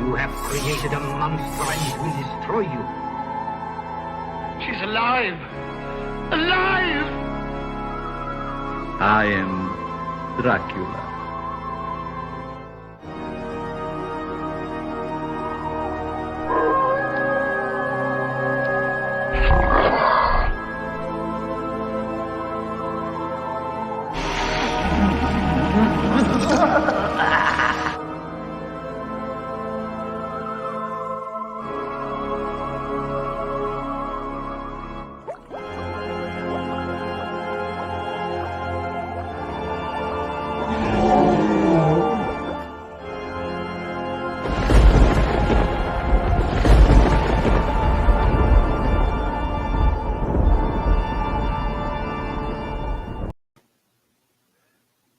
You have created a monster and it will destroy you. She's alive! Alive! I am Dracula.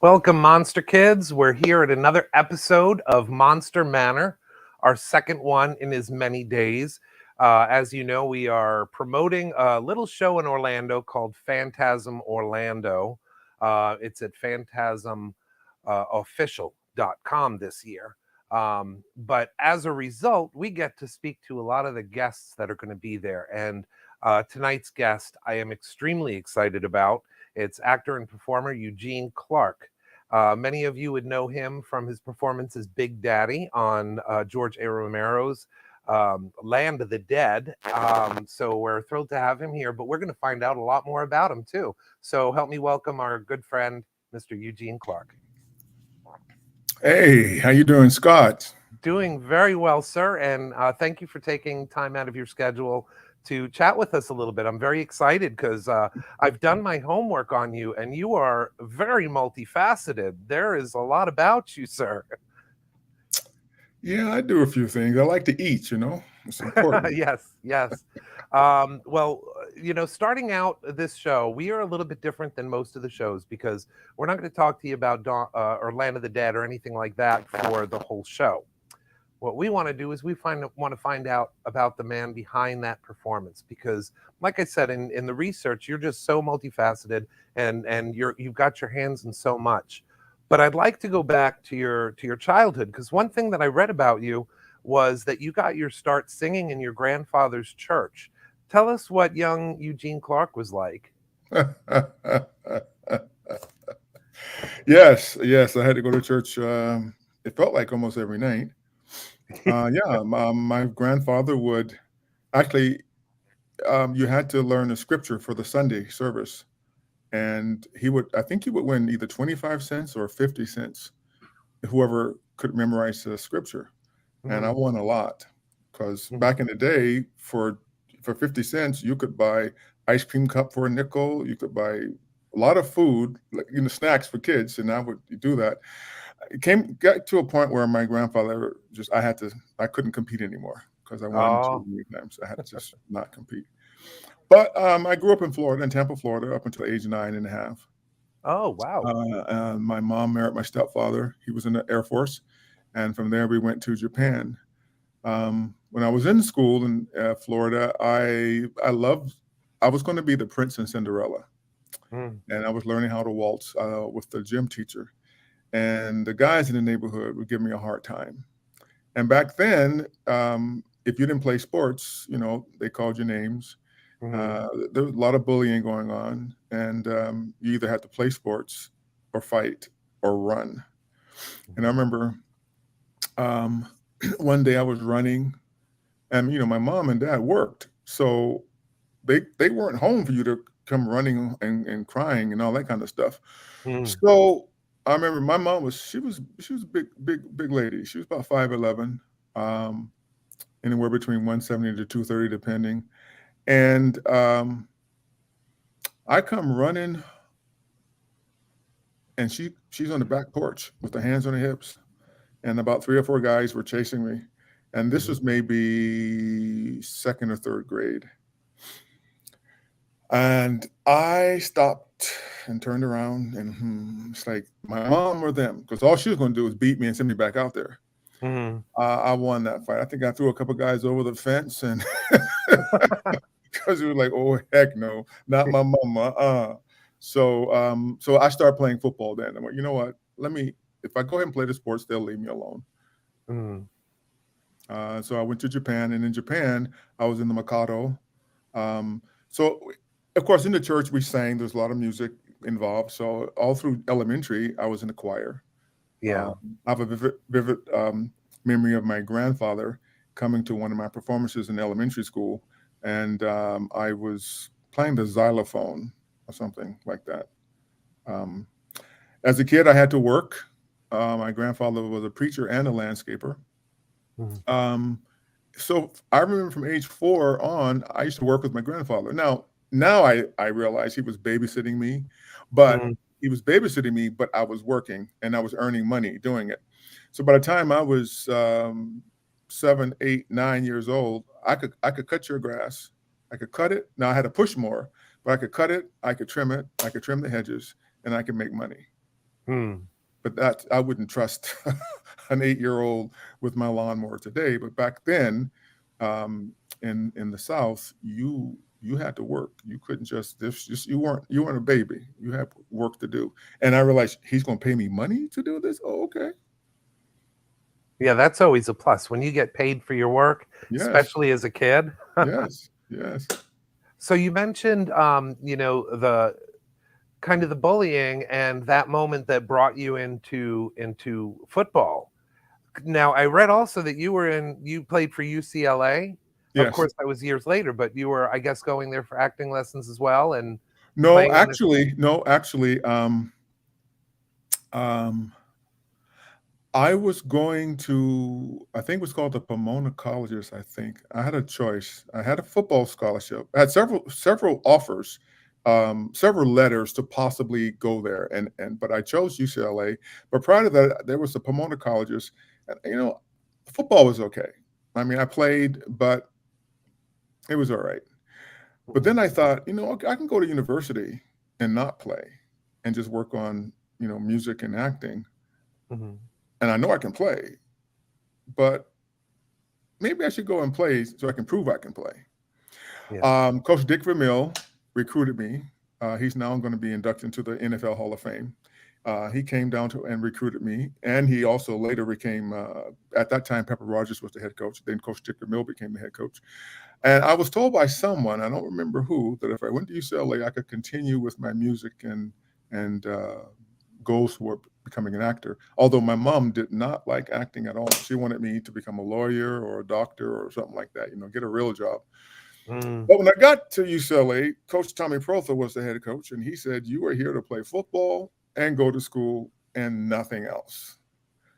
Welcome, Monster Kids. We're here at another episode of Monster Manor, our second one in as many days. As you know, we are promoting a little show in Orlando called Phantasm Orlando. It's at phantasmofficial.com this year. But as a result, we get to speak to a lot of the guests that are going to be there. And tonight's guest, I am extremely excited about. It's actor and performer Eugene Clark. Many of you would know him from his performance as Big Daddy on George A. Romero's Land of the Dead. So we're thrilled to have him here, but we're going to find out a lot more about him too. So help me welcome our good friend, Mr. Eugene Clark. Hey, how you doing, Scott? Doing very well, sir. And thank you for taking time out of your schedule to chat with us a little bit. I'm very excited because I've done my homework on you and you are very multifaceted. There is a lot about you, sir. Yeah, I do a few things. I like to eat, it's important. Yes. Well, starting out this show, we are a little bit different than most of the shows because we're not going to talk to you about or Land of the Dead or anything like that for the whole show. What we want to do is want to find out about the man behind that performance, because like I said, in the research, you're just so multifaceted and you've got your hands in so much. But I'd like to go back to your childhood, because one thing that I read about you was that you got your start singing in your grandfather's church. Tell us what young Eugene Clark was like. Yes, I had to go to church. It felt like almost every night. My grandfather would actually, you had to learn the scripture for the Sunday service. And I think he would win either 25 cents or 50 cents, whoever could memorize the scripture. Mm-hmm. And I won a lot because back in the day, for 50 cents, you could buy ice cream cup for a nickel. You could buy a lot of food, like snacks for kids, and I would do that. Got to a point where my grandfather I couldn't compete anymore because I won too many times. I had to just not compete. But I grew up in Florida, in Tampa, Florida, up until age 9.5. Oh, wow. My mom married my stepfather. He was in the Air Force. And from there, we went to Japan. When I was in school in Florida, I was going to be the Prince and Cinderella. And I was learning how to waltz with the gym teacher. And the guys in the neighborhood would give me a hard time. And back then, if you didn't play sports, they called your names. There was a lot of bullying going on, and you either had to play sports or fight or run. And I remember one day I was running, and my mom and dad worked, so they weren't home for you to come running and crying and all that kind of stuff. So I remember my mom she was a big lady. She was about 5'11", anywhere between 170 to 230 depending. And I come running, and she's on the back porch with her hands on her hips, and about 3 or 4 guys were chasing me. And this was maybe 2nd or 3rd grade. And I stopped and turned around, and it's like my mom or them, because all she was going to do was beat me and send me back out there. I won that fight. I think I threw a couple guys over the fence, and because it was like, oh heck no, not my mama. So I started playing football then. I'm like, you know what? If I go ahead and play the sports, they'll leave me alone. So I went to Japan, and in Japan, I was in the Mikado. Um, so, of course, in the church we sang. There's a lot of music involved. So all through elementary, I was in the choir. Yeah. I have a vivid memory of my grandfather coming to one of my performances in elementary school, and I was playing the xylophone or something like that. Um, as a kid, I had to work. My grandfather was a preacher and a landscaper. Mhm. Um, so I remember from age 4 on, I used to work with my grandfather. Now I realize he was babysitting me, but Mhm. he was babysitting me, but I was working and I was earning money doing it. So by the time I was 7, 8, 9 years old, I could cut your grass. I could cut it. Now I had to push more, but I could cut it. I could trim it. I could trim the hedges, and I could make money. Hmm. But that I wouldn't trust an 8-year-old with my lawnmower today. But back then, um, in the South, you had to work. You couldn't just you weren't a baby. You had work to do. And I realized he's going to pay me money to do this. Oh, okay. Yeah, that's always a plus when you get paid for your work, Yes, especially as a kid. yes, yes, So you mentioned, the kind of the bullying and that moment that brought you into football. Now, I read also that you played for UCLA. Of yes. course, that was years later, but you were, I guess, going there for acting lessons as well and No, playing in the. actually, no, actually. Um, I was going to, I think it was called the Pomona Colleges. I think I had a choice. I had a football scholarship. I had several offers, several letters to possibly go there, and but I chose UCLA. But prior to that, there was the Pomona Colleges, and football was okay. I mean, I played, but it was all right. But then Mhm, I thought, okay, I can go to university and not play, and just work on music and acting, mhm. and I know I can play, but maybe I should go and play so I can prove I can play. Yeah. Coach Dick Vermeil recruited me. He's now going to be inducted into the NFL Hall of Fame. He came down to and recruited me, and he also later became, at that time, Pepper Rogers was the head coach. Then Coach Dick Vermeil became the head coach. And I was told by someone, I don't remember who, that if I went to UCLA, I could continue with my music and goals toward becoming an actor. Although my mom did not like acting at all. She wanted me to become a lawyer or a doctor or something like that, get a real job. Mm, But when I got to UCLA, Coach Tommy Protha was the head coach, and he said, "You are here to play football and go to school and nothing else."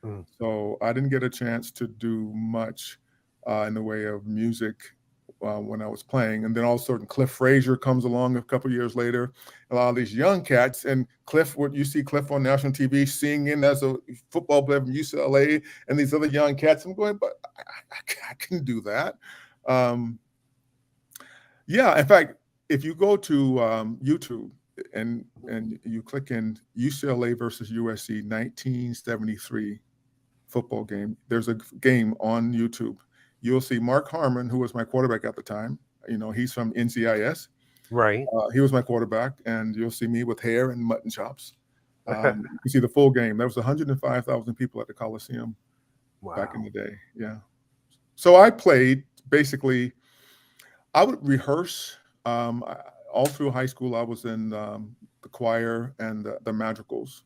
mm. So I didn't get a chance to do much in the way of music when I was playing. And then all of a sudden, Cliff Frazier comes along a couple years later. A lot of these young cats, and Cliff, what you see Cliff on national TV singing as a football player from UCLA, and these other young cats. I'm going, but I can do that. Um, yeah, in fact, if you go to YouTube and you click in UCLA versus USC 1973 football game, there's a game on YouTube. You'll see Mark Harmon, who was my quarterback at the time. He's from NCIS. Right. He was my quarterback, and you'll see me with hair and mutton chops. You can see the full game. There was 105,000 people at the Coliseum back in Wow. the day. Yeah. So I played basically. I would rehearse all through high school. I was in the choir and the madrigals,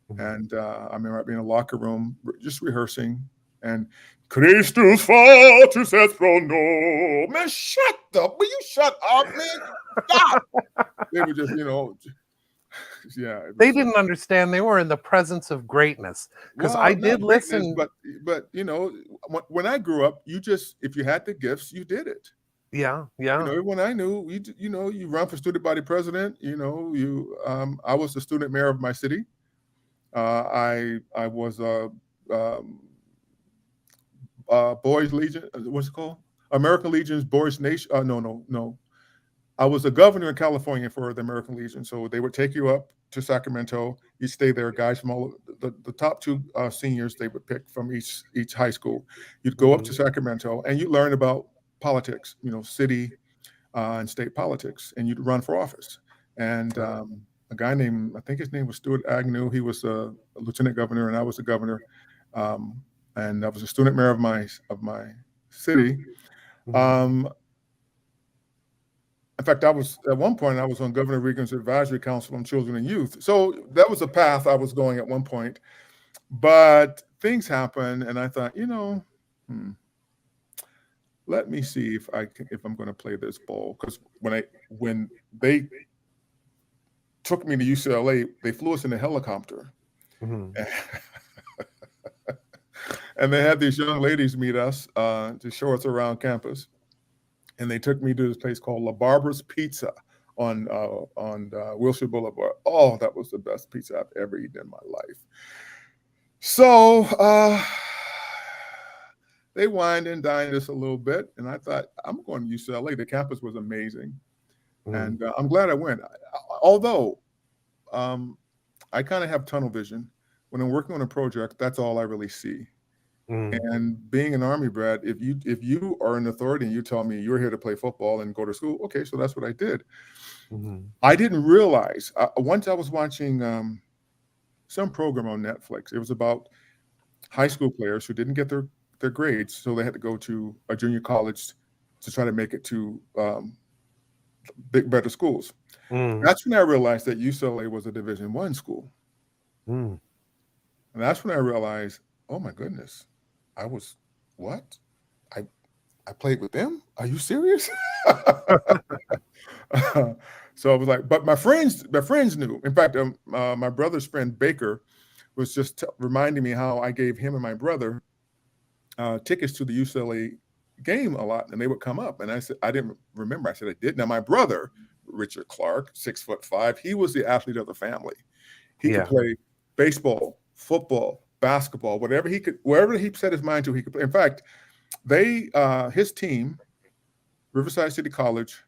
Mhm. and I remember I'd be in a locker room just rehearsing. And Christus fatus et pro no. Man, shut up! Will you shut up, man? Stop! They were just, yeah. It They was didn't understand they were in the presence of greatness because I well, did not greatness, listen. but when I grew up, you just if you had the gifts, you did it. Yeah, yeah. Everyone I knew, you run for student body president. I was the student mayor of my city. I was a um, Boys Legion. What's it called? American Legion's Boys Nation. No, no, no. I was a governor in California for the American Legion, so they would take you up to Sacramento. You stay there, guys from all the top two seniors they would pick from each high school. You'd go up Mhm. to Sacramento and you learn about politics, city and state politics, and you'd run for office. And a guy named, I think his name was Stuart Agnew. He was a lieutenant governor, and I was the governor. Um, and I was a student mayor of my city. Mhm. In fact, I was at one point I was on Governor Reagan's advisory council on children and youth. So that was the path I was going at one point. But things happened, and I thought, let me see if I'm going to play this ball. Because when they took me to UCLA, they flew us in a helicopter, Mhm. and they had these young ladies meet us to show us around campus. And they took me to this place called La Barbara's Pizza on Wilshire Boulevard. Oh, that was the best pizza I've ever eaten in my life. So they wined and dined us a little bit, and I thought, I'm going to UCLA. The campus was amazing, Mhm. and I'm glad I went. Although I kind of have tunnel vision. When I'm working on a project, that's all I really see. Mhm. And being an Army brat, if you are an authority and you tell me you're here to play football and go to school, okay, so that's what I did. Mhm. I didn't realize once I was watching some program on Netflix. It was about high school players who didn't get their grades, so they had to go to a junior college to try to make it to better schools. Mhm. That's when I realized that UCLA was a Division I school, Mhm. and that's when I realized, oh my goodness, I was what? I I played with them? Are you serious? So I was like, but my friends knew. In fact, my brother's friend Baker was just reminding me how I gave him and my brother tickets to the UCLA game a lot, and they would come up. And I said, I didn't remember. I said I did. Now my brother, Richard Clark, 6'5", he was the athlete of the family. He could Yeah. play baseball, football, basketball, whatever he could, wherever he set his mind to, he could play. In fact, his team, Riverside City College,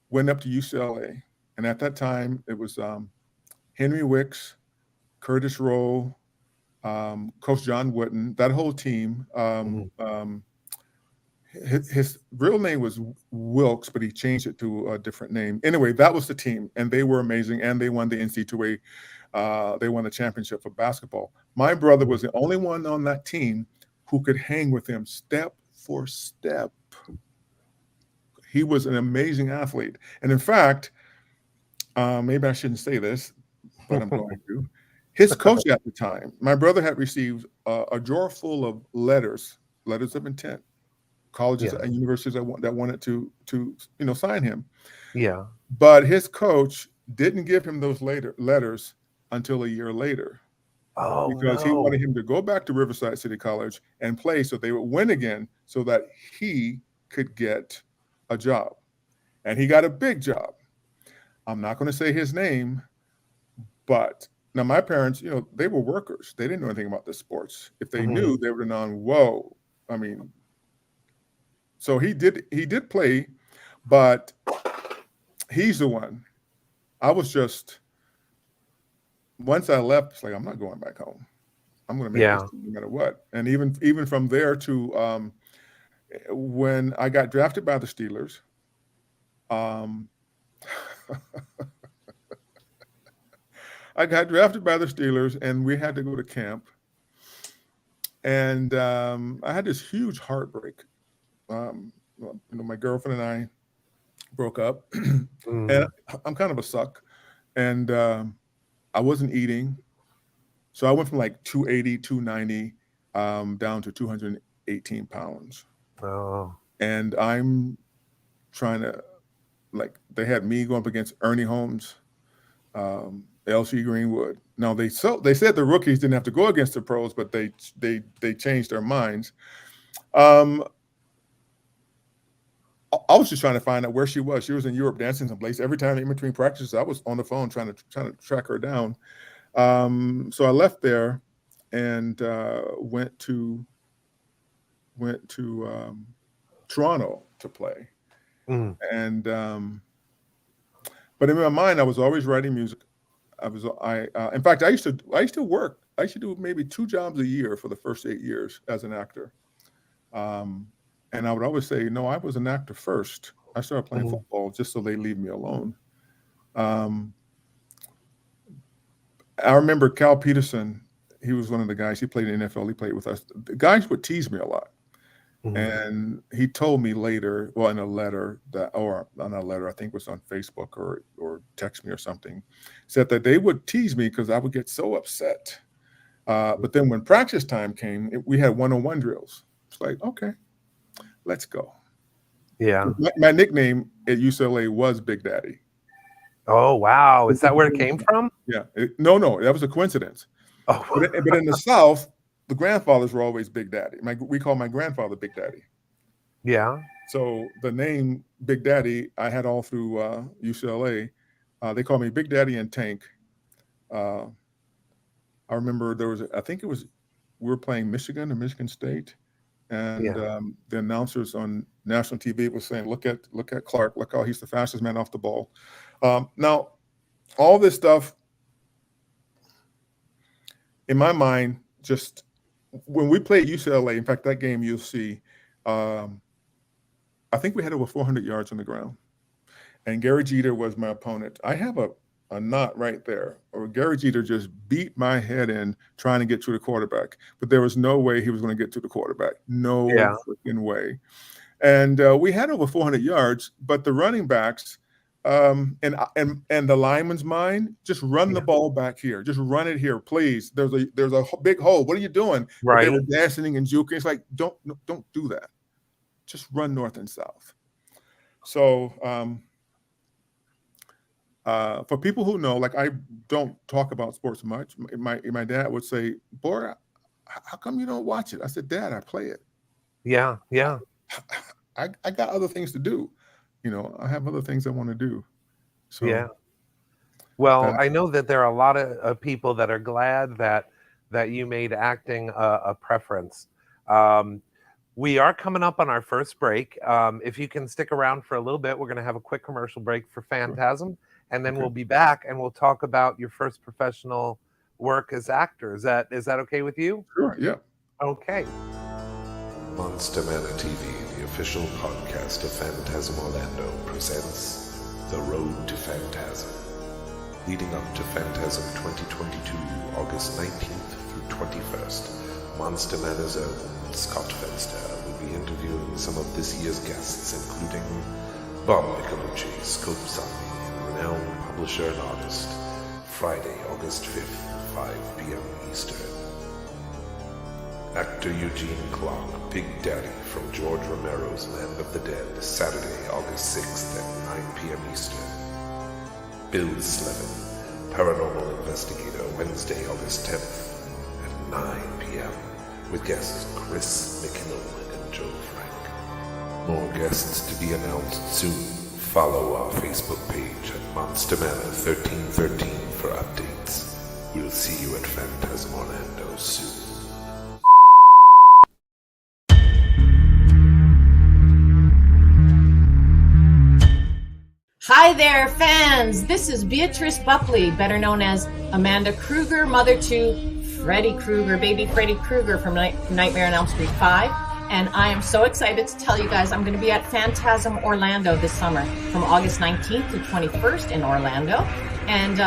went up to UCLA, and at that time it was Henry Wicks, Curtis Rowe, Coach John Wooden, that whole team. Mhm. His real name was Wilkes, but he changed it to a different name. Anyway, that was the team, and they were amazing, and they won the NCAA. They won the championship for basketball. My brother Mhm. was the only one on that team who could hang with him step for step. He was an amazing athlete, and in fact, maybe I shouldn't say this, but I'm going to. His coach at the time, my brother had received a drawer full of letters of intent, colleges Yeah. and universities that wanted to sign him. Yeah. But his coach didn't give him those letters until a year later Oh because he wanted no. him to go back to Riverside City College and play so they would win again so that he could get a job. And he got a big job. I'm not going to say his name, but now my parents, they were workers. They didn't know anything about the sports. If they knew, Mhm. they would have known, whoa. I mean, so he did play, but he's the one. I was just once I left, it's like I'm not going back home. I'm going to make this Yeah. team no matter what. And even from there to when I got drafted by the Steelers, um, I got drafted by the Steelers, and we had to go to camp. And I had this huge heartbreak. My girlfriend and I broke up, and Mhm. I'm kind of a suck, and I wasn't eating. So I went from like 280, 290 down to 218 pounds. Oh. And I'm trying to, like, they had me going up against Ernie Holmes, LC Greenwood. Now they said the rookies didn't have to go against the pros, but they changed their minds. Um, I was just trying to find out where she was. She was in Europe dancing someplace. Every time in between practices, I was on the phone trying to track her down. So I left there and went to Toronto to play. Mhm. And but in my mind, I was always writing music. In fact, I used to work. I used to do maybe 2 jobs a year for the first 8 years as an actor. Um, and I would always say, no, I was an actor first. I started playing Mhm. football just so they leave me alone. Um, I remember Cal Peterson. he was one of the guys. He played in the NFL. He played with us. The guys would tease me a lot. Mhm. And he told me later, well, in a letter or on a letter, I think it was on Facebook or text me or something, said that they would tease me because I would get so upset. But then when practice time came, we had one-on-one drills. It's like, okay, let's go. Yeah. My nickname at UCLA was Big Daddy. Oh, wow. Is that where it came from? Yeah. No, that was a coincidence. Oh, But in the South, the grandfathers were always Big Daddy. We call my grandfather Big Daddy. yeah. So the name Big Daddy I had all through UCLA. They called me Big Daddy and Tank. I remember I think it was, we were playing Michigan or Michigan State, and the announcers on national TV was saying, "Look at Clark. Look how he's the fastest man off the ball." Now, all this stuff in my mind, just when we played UCLA. In fact, that game you'll see. I think we had over 400 yards on the ground, and Gary Jeter was my opponent. I have a knot right there, or Gary Jeter just beat my head in trying to get to the quarterback, but there was no way he was going to get to the quarterback. No freaking way. And we had over 400 yards, but the running backs and the lineman's mind, just run the ball back here. Just run it here, please. There's a big hole. What are you doing? But Right. they were dancing and juking. It's like, don't do that. Just run north and south. So for people who know, like, I don't talk about sports much. My dad would say, "Boy, how come you don't watch it?" I said, "Dad, I play it. Yeah. Yeah. I got other things to do. I have other things I want to do." So Yeah. Well, I know that there are a lot of people that are glad that you made acting a preference. We are coming up on our first break. If you can stick around for a little bit, we're going to have a quick commercial break for Phantasm, and then we'll be back and we'll talk about your first professional work as actor. Is that okay with you? Sure, yeah. Okay. Monster Manor TV, the official podcast of Phantasm Orlando, presents The Road to Phantasm. Leading up to Phantasm 2022, August 19th through 21st, Monster Manor's own Scott Fenster will be interviewing some of this year's guests, including Bob Micolucci, Scope Zombie, and renowned publisher and artist. Friday, August 5th, 5 p.m. Eastern. Actor Eugene Clark, Big Daddy from George Romero's Land of the Dead, Saturday, August 6th at 9 p.m. Eastern. Bill Slevin, Paranormal Investigator, Wednesday, August 10th at 9 p.m. with guests Chris McKinnon and Joe Frank. More guests to be announced soon. Follow our Facebook page at Monster Manor 1313 for updates. We'll see you at Phantasm Orlando soon. Hi there, fans! This is Beatrice Buckley, better known as Amanda Kruger, mother to Freddy Krueger, baby Freddy Krueger from Nightmare on Elm Street 5. And I am so excited to tell you guys I'm going to be at Phantasm Orlando this summer from August 19th to 21st in Orlando. And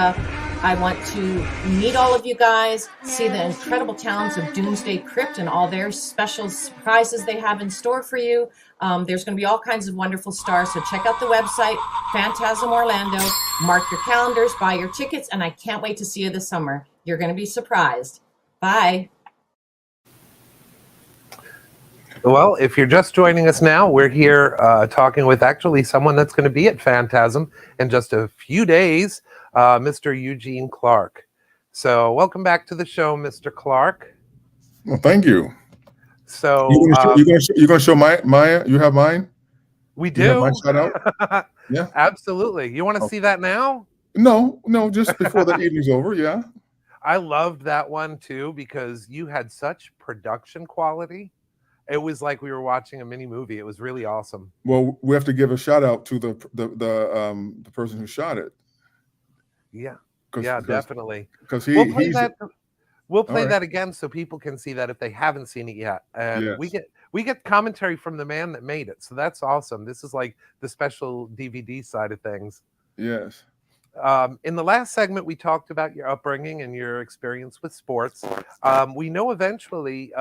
I want to meet all of you guys, see the incredible talents of Doomsday Crypt and all their special surprises they have in store for you. There's going to be all kinds of wonderful stars, so check out the website, Phantasm Orlando. Mark your calendars, buy your tickets, and I can't wait to see you this summer. You're going to be surprised. Bye. Well, if you're just joining us now, we're here talking with actually someone that's going to be at Phantasm in just a few days, Mr. Eugene Clark. So welcome back to the show, Mr. Clark. Well, thank you. So you're gonna show my you have mine? We do. You have mine shout out? Yeah. Absolutely. You want to see that now? No, just before the evening's over, yeah. I loved that one too because you had such production quality. It was like we were watching a mini movie. It was really awesome. Well, we have to give a shout out to the person who shot it. Yeah. Definitely. Because we'll play that again so people can see that if they haven't seen it yet. And we get commentary from the man that made it. So that's awesome. This is like the special DVD side of things. Yes. In the last segment, we talked about your upbringing and your experience with sports. We know eventually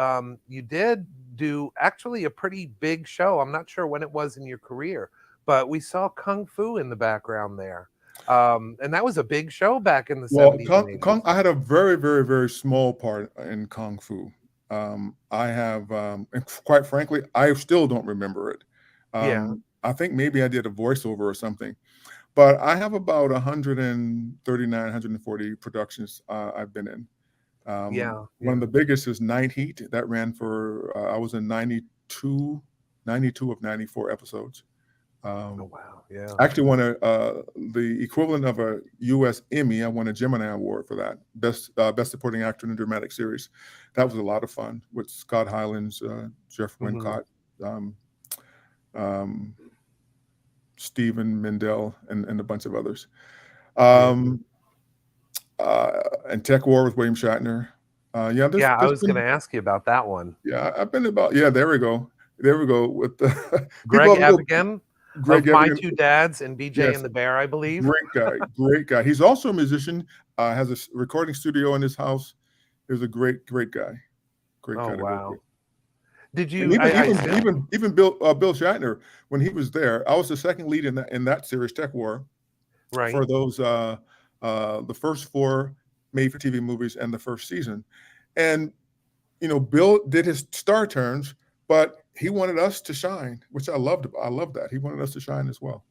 you did do actually a pretty big show. I'm not sure when it was in your career, but we saw Kung Fu in the background there. And that was a big show back in the Well, 70s and 80s. I had a very, very, very small part in Kung Fu. I have, and quite frankly, I still don't remember it. Yeah, I think maybe I did a voiceover or something, but I have about 139, 140 productions I've been in. yeah, One yeah. of the biggest is Night Heat. That ran for, I was in 92 of 94 episodes. Oh, wow. Yeah. I actually won the equivalent of a U.S. Emmy. I won a Gemini Award for that, best supporting actor in a dramatic series. That was a lot of fun with Scott Hylands, Jeff Mhm. Wincott, um, Stephen Mendel, and a bunch of others. And Tech War with William Shatner. Yeah, Yeah, I there's was going been, to ask you about that one. yeah, I've been about, yeah, there we go. With the people Greg have a little, Evigan Greg of My Evigan. Two Dads and BJ Yes, and the Bear, I believe. great guy, great guy. He's also a musician, has a recording studio in his house. He's a great guy. Great Oh, guy to work wow. with. Did And you, I assume, even Bill Shatner, when he was there, I was the second lead in that series, Tech War, right? for those the first 4 made for TV movies and the first season. And Bill did his star turns, but he wanted us to shine, which I loved. I love that. He wanted us to shine as well.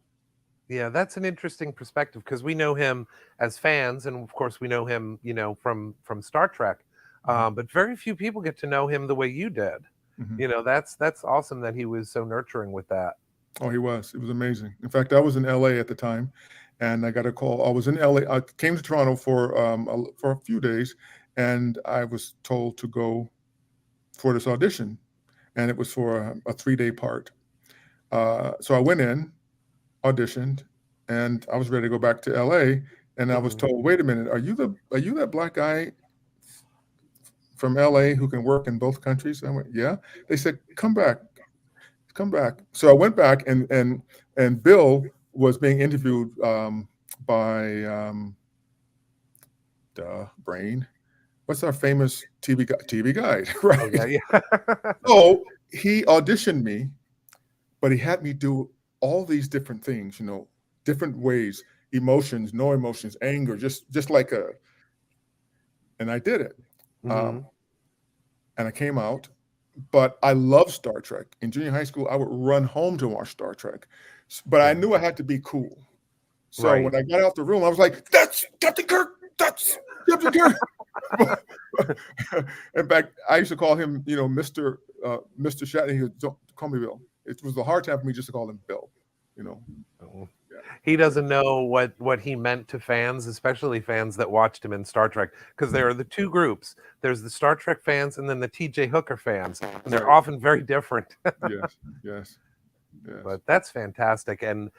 Yeah, that's an interesting perspective because we know him as fans, and of course we know him, from Star Trek. But very few people get to know him the way you did. Mhm. That's awesome that he was so nurturing with that. Oh, he was. It was amazing. In fact, I was in LA at the time, and I got a call. I was in LA. I came to Toronto for a few days, and I was told to go for this audition, and it was for a 3-day part. So I went in, auditioned, and I was ready to go back to LA. And I was Mhm. told, "Wait a minute, are you that black guy from LA who can work in both countries?" I went, "Yeah." They said, "Come back, come back." So I went back, and Bill was being interviewed by Brain. What's our famous TV guide, Oh right? yeah, yeah. So he auditioned me, but he had me do all these different things, different ways, emotions, no emotions, anger, just like and I did it. Um, Mhm. and I came out, but I love Star Trek. In junior high school, I would run home to watch Star Trek, but I Yeah. knew I had to be cool. So Right. when I got out the room, I was like, "That's Captain Kirk. That's Captain Kirk." In fact, I used to call him, Mr. Shatner. He would, "Don't call me Bill." It was a hard time for me just to call him Bill. You know. Mhm. Yeah. He doesn't know what he meant to fans, especially fans that watched him in Star Trek, because there are the two groups. There's the Star Trek fans and then the T.J. Hooker fans, and they're Right. often very different. Yes. Yes. Yes. But that's fantastic, and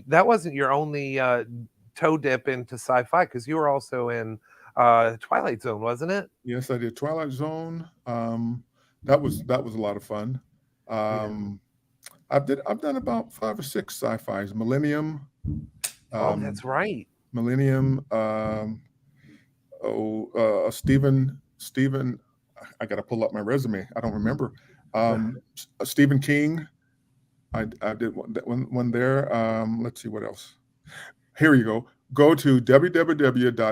that wasn't your only toe dip into sci-fi, because you were also in Twilight Zone, wasn't it? Yes, I did Twilight Zone. That was a lot of fun. Yeah. Um, I've done about 5 or 6 sci-fis. Oh, Um, that's right. Millennium. Stephen. I got to pull up my resume. I don't remember. Stephen King. I did one there. Let's see what else. Here you go. Go to www.imdb.com.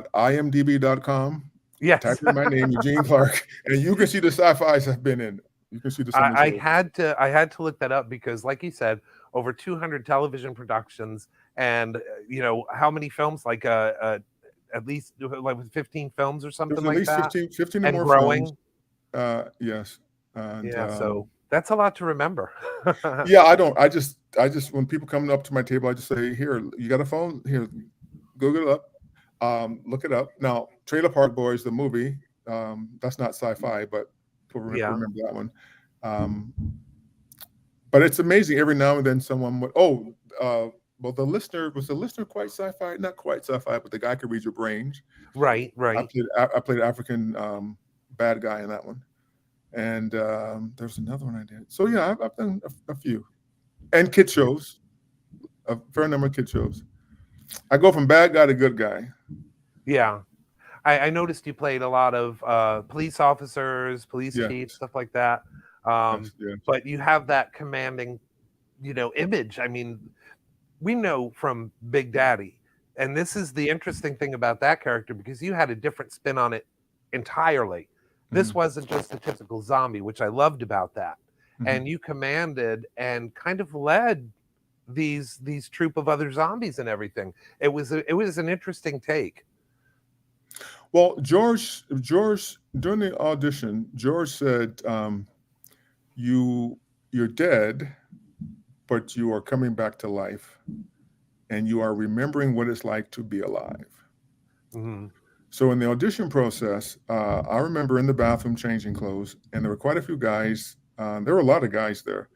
Type Yes. in my name, Eugene Clark, and you can see the sci-fis I've been in. You can see some of the I shows. had to look that up because, like you said, over 200 television productions, and how many films? Like at least like 15 films or There's something at like least that, 15 or and more films. growing. Yes, and Yeah, so that's a lot to remember. yeah, I don't. I just when people come up to my table, I just say, "Here, you got a phone? Here, Google it up, look it up." Now, Trailer Park Boys, the movie, that's not sci-fi, but people Yeah. remember that one. Um, but it's amazing. Every now and then, someone would, well, the listener quite sci-fi? Not quite sci-fi, but the guy could read your brains. Right. Right. I played African bad guy in that one, and there's another one I did. So yeah, I've done a few, and kid shows, a fair number of kid shows. I go from bad guy to good guy. Yeah. I noticed you played a lot of police officers, police Yes, chiefs, stuff like that. yes. But you have that commanding, image. I mean, we know from Big Daddy, and this is the interesting thing about that character because you had a different spin on it entirely. This Mhm, wasn't just a typical zombie, which I loved about that. mhm. And you commanded and kind of led these troop of other zombies and everything. It was an interesting take. Well, George, during the audition, George said, you're dead, but you are coming back to life, and you are remembering what it's like to be alive. Mhm. So in the audition process, I remember in the bathroom changing clothes, and there were quite a few guys. There were a lot of guys there,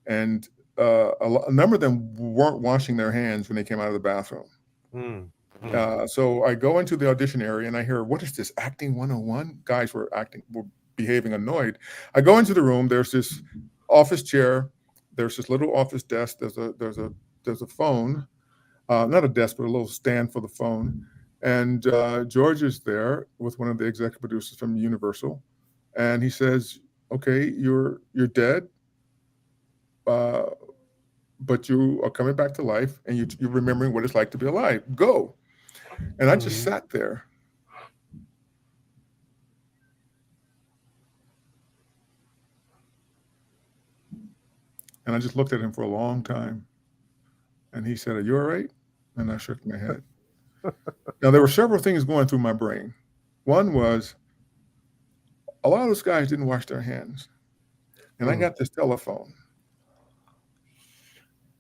and a number of them weren't washing their hands when they came out of the bathroom. Mm. Mm. So I go into the audition area and I hear, what is this, acting 101? Guys were behaving annoyed. I go into the room. There's this office chair. There's this little office desk. There's a phone, not a desk, but a little stand for the phone. And George is there with one of the executive producers from Universal, and he says, "Okay, you're dead, but you are coming back to life, and you're remembering what it's like to be alive. Go." And I just Mhm. sat there. And I just looked at him for a long time. And he said, "Are you all right?" And I shook my head. Now, there were several things going through my brain. One was a lot of those guys didn't wash their hands. And I Mm. got this telephone.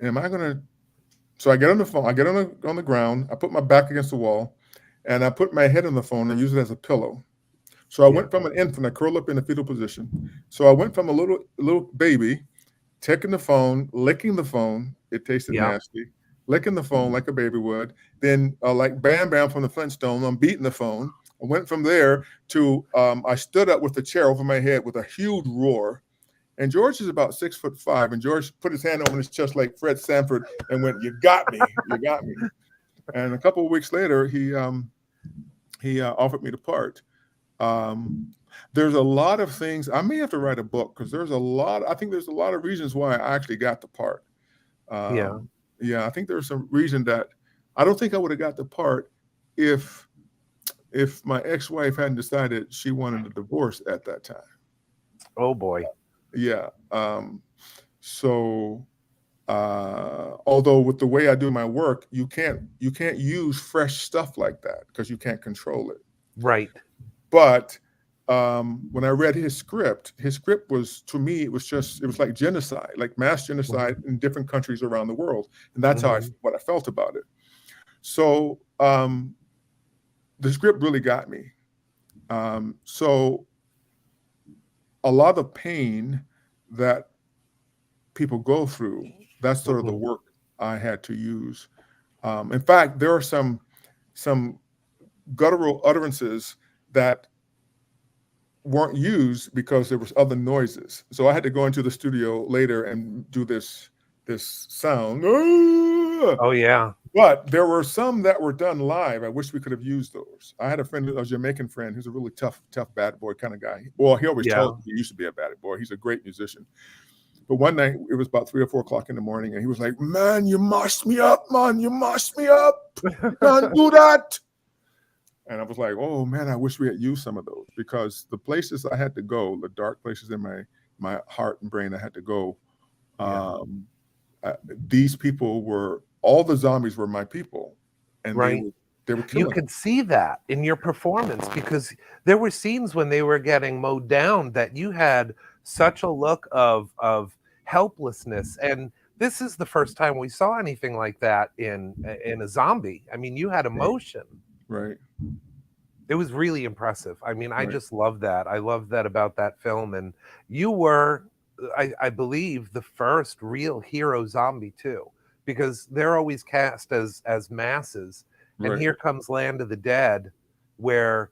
Am I going to? So I get on the phone, I get on the ground, I put my back against the wall, and I put my head on the phone and use it as a pillow. So I Yeah. went from an infant, I curled up in the fetal position. So I went from a little baby taking the phone, licking the phone. It tasted Yeah. nasty. Licking the phone like a baby would. Then, like Bam Bam from the Flintstones, I'm beating the phone. I went from there to I stood up with the chair over my head with a huge roar. And George is about 6'5", and George put his hand on his chest like Fred Sanford and went, "You got me, you got me." And a couple of weeks later, he offered me the part. Um, there's a lot of things. I may have to write a book because there's a lot. I think there's a lot of reasons why I actually got the part. Yeah. Yeah, I think there's some reason that I don't think I would have got the part if my ex-wife hadn't decided she wanted a divorce at that time. Oh boy. Yeah. So although with the way I do my work, you can't use fresh stuff like that because you can't control it. Right. But when I read his script was, to me, it was like genocide, like mass genocide in different countries around the world, and that's Mhm. what I felt about it. So the script really got me. So a lot of pain that people go through, that's sort of the Mhm. work I had to use. In fact, there are some guttural utterances that weren't used because there was other noises. So I had to go into the studio later and do this sound. "Ah!" Oh yeah. But there were some that were done live. I wish we could have used those. I had a friend, a Jamaican friend, who's a really tough bad boy kind of guy. Well, he always Yeah. told me he used to be a bad boy. He's a great musician. But one night, it was about 3 or 4 o'clock in the morning, and he was like, "Man, you mashed me up, man. You mashed me up. You can't do that." And I was like, "Oh man, I wish we had used some of those," because the places I had to go, the dark places in my heart and brain I had to go, Yeah. um, these people were, all the zombies were my people, and they Right. were You killing them. could see that in your performance because there were scenes when they were getting mowed down that you had such a look of helplessness. And this is the first time we saw anything like that in a zombie. I mean, you had emotion. Right, It was really impressive. I mean, I right. just love that. I love that about that film. And you were, I believe, the first real hero zombie too, because they're always cast as masses. And Right. here comes Land of the Dead, where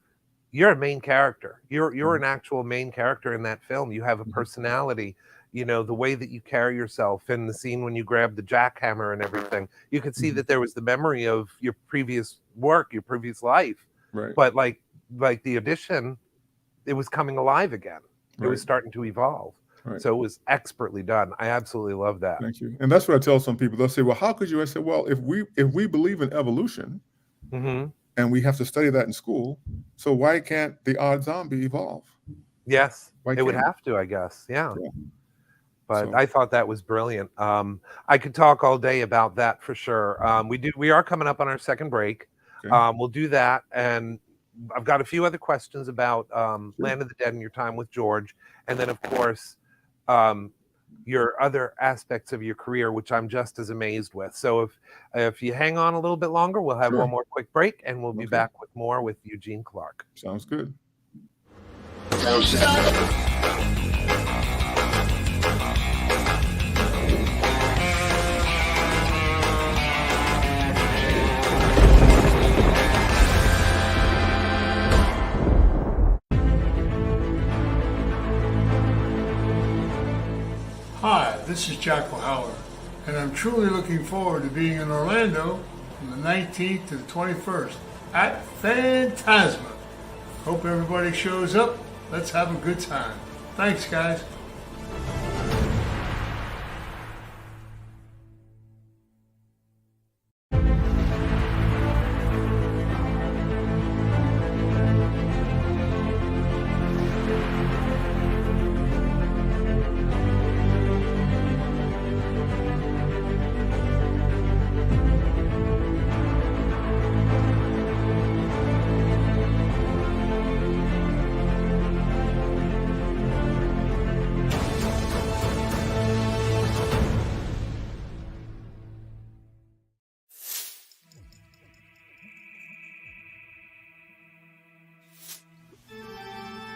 you're a main character. You're Mhm, an actual main character in that film. You have a mhm. personality. you know, the way that you carry yourself in the scene when you grab the jackhammer and everything, you could see that there was the memory of your previous work, your previous life. Right. But like the audition, it was coming alive again. It was starting to evolve. Right. So it was expertly done. I absolutely love that. Thank you. And that's what I tell some people. They'll say, well, how could you? I said, well, if we believe in evolution and we have to study that in school, so why can't the odd zombie evolve? Yes, Why it would can't have to, I guess. Yeah. But So- I thought that was brilliant. I could talk all day about that for sure. We are coming up on our second break. Okay. We'll do that. And I've got a few other questions about Land of the Dead and your time with George. And then, of course, your other aspects of your career, which I'm just as amazed with. So if you hang on a little bit longer, we'll have one more quick break, and we'll be back with more with Eugene Clark. Sounds good. Hi, this is Jackal Howard, and I'm truly looking forward to being in Orlando from the 19th to the 21st at Phantasma. Hope everybody shows up. Let's have a good time. Thanks, guys.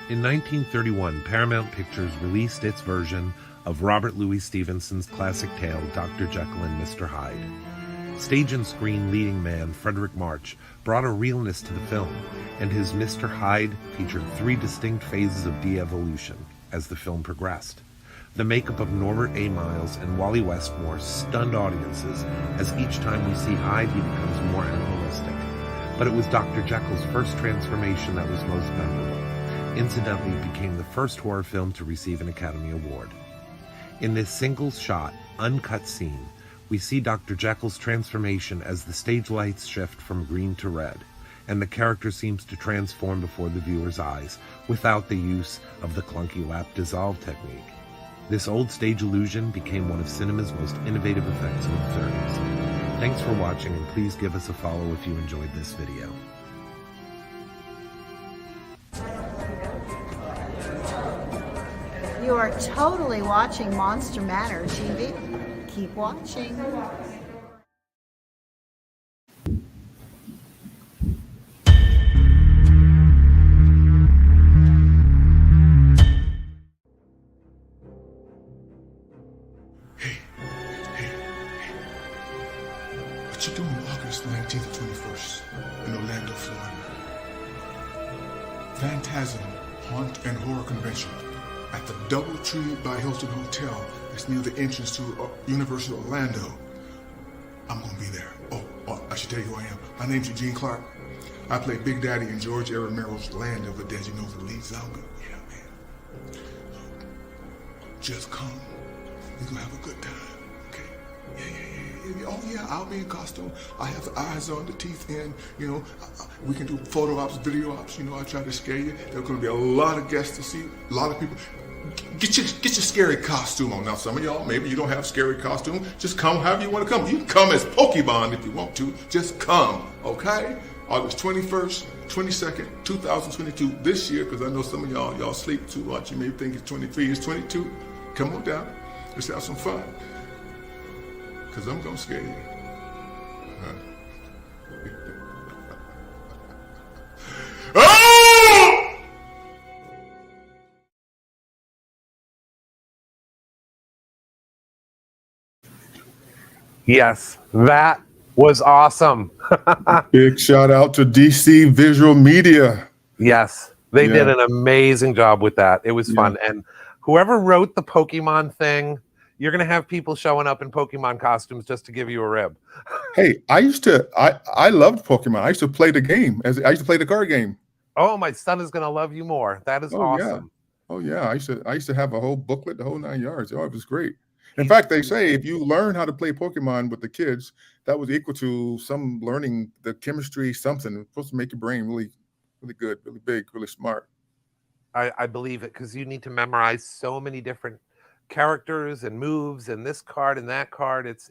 In 1931, Paramount Pictures released its version of Robert Louis Stevenson's classic tale, Dr. Jekyll and Mr. Hyde. Stage and screen leading man Frederick March brought a realness to the film, and his Mr. Hyde featured 3 distinct phases of de-evolution as the film progressed. The makeup of Norbert A. Miles and Wally Westmore stunned audiences, as each time we see Hyde, he becomes more animalistic. But it was Dr. Jekyll's first transformation that was most memorable. Incidentally, it became the first horror film to receive an Academy Award. In this single shot, uncut scene, we see Dr. Jekyll's transformation as the stage lights shift from green to red, and the character seems to transform before the viewer's eyes without the use of the clunky lap dissolve technique. This old stage illusion became one of cinema's most innovative effects in the 30s. Thanks for watching, and please give us a follow if you enjoyed this video. You are totally watching Monster Manor TV. Keep watching. What you doing August 19th to 21st in Orlando, Florida? Phantasm Haunt and Horror Convention at the DoubleTree by Hilton Hotel. It's near the entrance to Universal Orlando. I'm gonna be there. Oh, I should tell you who I am. My name's Eugene Clark. I play Big Daddy in George A. Romero's Land of the Dead. You know, the lead zombie. Yeah, man. Just come. We're gonna have a good time. Okay? Yeah. Oh yeah, I'll be in costume. I have the eyes on, the teeth in. You know, we can do photo ops, video ops. You know, I try to scare you. There's gonna be a lot of guests to see. A lot of people. Get your scary costume on. Now, some of y'all, maybe you don't have scary costume. Just come however you want to come. You can come as Pokemon if you want to. Just come, okay? August 21st, 22nd, 2022. This year, because I know some of y'all sleep too much. You may think it's 23, it's 22. Come on down. Let's have some fun. Because I'm going to scare you. Yes, that was awesome. Big shout out to DC Visual Media. Yes, they did an amazing job with that. It was fun. And Whoever wrote the Pokemon thing, you're gonna have people showing up in Pokemon costumes just to give you a rib. Hey, I loved Pokemon. I used to play the game I used to play the card game. Oh, my son is gonna love you more. That is Oh yeah. awesome. Oh yeah. I used to have a whole booklet, the whole 9 yards. Oh, it was great. In fact, they say if you learn how to play Pokemon with the kids, that was equal to some learning the chemistry, something. It's supposed to make your brain really, really good, really big, really smart. I believe it, because you need to memorize so many different characters and moves and this card and that card. It's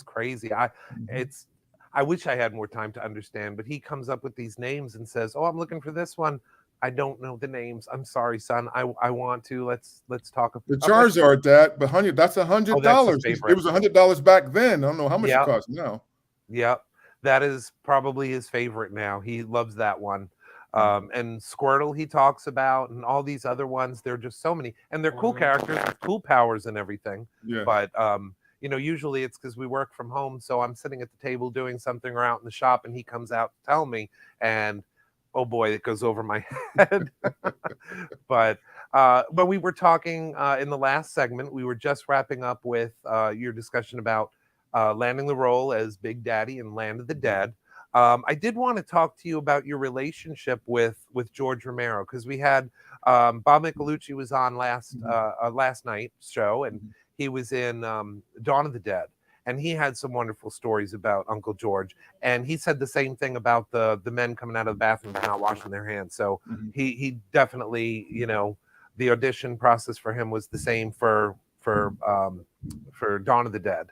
crazy. I wish I had more time to understand, but he comes up with these names and says, "Oh, I'm looking for this one. I don't know the names. I'm sorry, son. I want to. Let's talk about the Charizard, Dad, but that's $100. That's It was $100 back then. I don't know how much it Yep. costs now. Yep. That is probably his favorite now. He loves that one. And Squirtle he talks about, and all these other ones. There are just so many, and they're cool characters with cool powers and everything. Yeah. But usually it's because we work from home, so I'm sitting at the table doing something or out in the shop, and he comes out to tell me, and oh boy, it goes over my head. But we were talking in the last segment, we were just wrapping up with your discussion about landing the role as Big Daddy in Land of the Dead. I did want to talk to you about your relationship with George Romero, because we had Bob Michelucci was on last night's show, and he was in Dawn of the Dead, and he had some wonderful stories about Uncle George, and he said the same thing about the men coming out of the bathroom not washing their hands. So he definitely, the audition process for him was the same for Dawn of the Dead.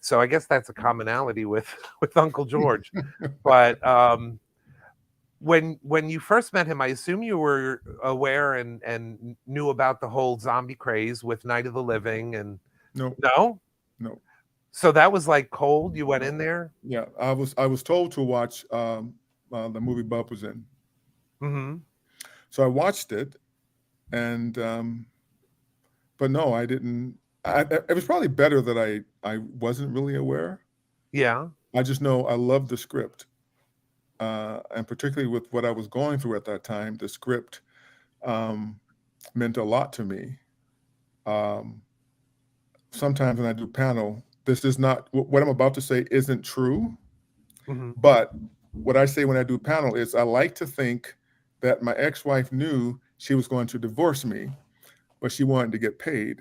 So I guess that's a commonality with Uncle George. But when you first met him, I assume you were aware and knew about the whole zombie craze with Night of the Living and No. So that was like cold. You went in there. Yeah, I was told to watch the movie Bub was in. Mm-hmm. So I watched it, and but no, I didn't. It was probably better that I wasn't really aware. Yeah. I just know I loved the script, and particularly with what I was going through at that time, the script meant a lot to me. Sometimes when I do panel, this is not what I'm about to say isn't true, but what I say when I do panel is I like to think that my ex-wife knew she was going to divorce me, but she wanted to get paid.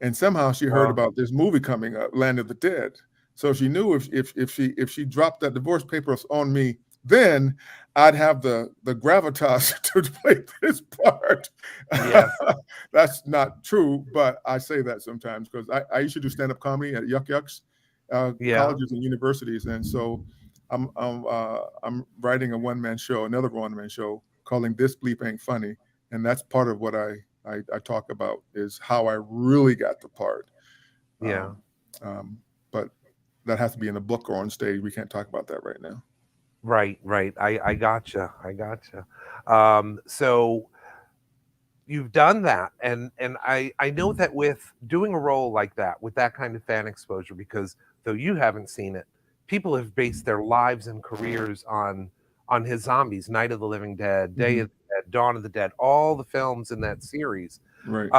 And somehow she heard about this movie coming up, Land of the Dead. So she knew if she dropped that divorce papers on me, then I'd have the gravitas to play this part. Yes. That's not true, but I say that sometimes because I used to do stand-up comedy at Yuck Yucks, colleges and universities, and so I'm writing a another one-man show calling This Bleep Ain't Funny, and that's part of what I talk about is how I really got the part. Yeah. But that has to be in a book or on stage. We can't talk about that right now. Right. I gotcha. So you've done that, and I know that with doing a role like that, with that kind of fan exposure, because though you haven't seen it, people have based their lives and careers on his zombies, Night of the Living Dead, Day of the Dead, Dawn of the Dead, all the films in that series. Right.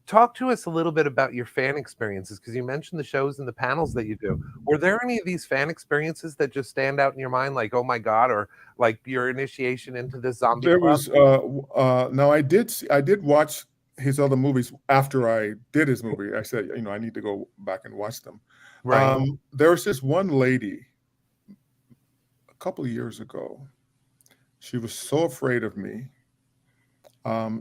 Talk to us a little bit about your fan experiences, because you mentioned the shows and the panels that you do. Were there any of these fan experiences that just stand out in your mind, like, oh my God, or like your initiation into this zombie There club? was now I did watch his other movies after I did his movie. I said, I need to go back and watch them. Right. There was this one lady a couple of years ago. She was so afraid of me.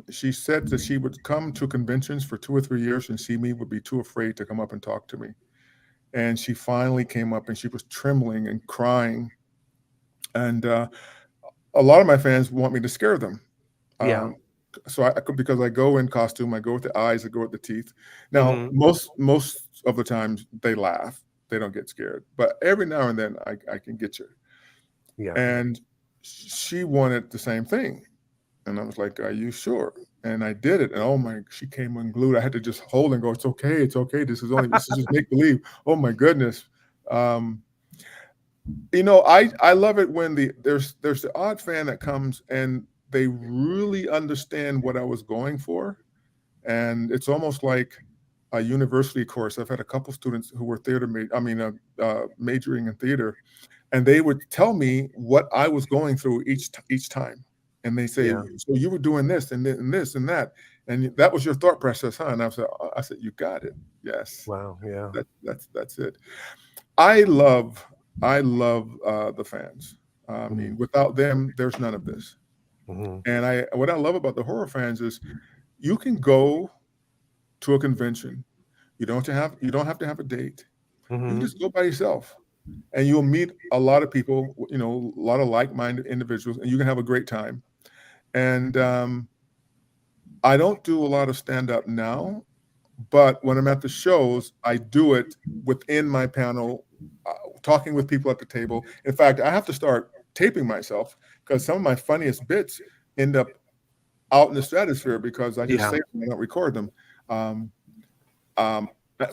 She said that she would come to conventions for 2 or 3 years and see me, would be too afraid to come up and talk to me. And she finally came up and she was trembling and crying. And a lot of my fans want me to scare them. Yeah. So because I go in costume, I go with the eyes, I go with the teeth. Now, most of the times they laugh. They don't get scared. But every now and then I can get you. Yeah. And she wanted the same thing. And I was like, are you sure? And I did it. And she came unglued. I had to just hold and go, it's okay. This is just make believe. Oh my goodness. I love it when there's the odd fan that comes and they really understand what I was going for, and it's almost like a university course. I've had a couple students who were majoring in theater, and they would tell me what I was going through each time, and they say, Yeah. "So you were doing this and this and that, and that was your thought process, huh?" And I said, "You got it. Yes, Wow. Yeah. that's it." I love the fans. I mean, without them, there's none of this. And what I love about the horror fans is you can go to a convention. You don't have to have a date. You can just go by yourself, and you'll meet a lot of people, a lot of like-minded individuals, and you can have a great time. And I don't do a lot of stand-up now, but when I'm at the shows, I do it within my panel, talking with people at the table. In fact, I have to start taping myself because some of my funniest bits end up out in the stratosphere because I just say them and I don't record them.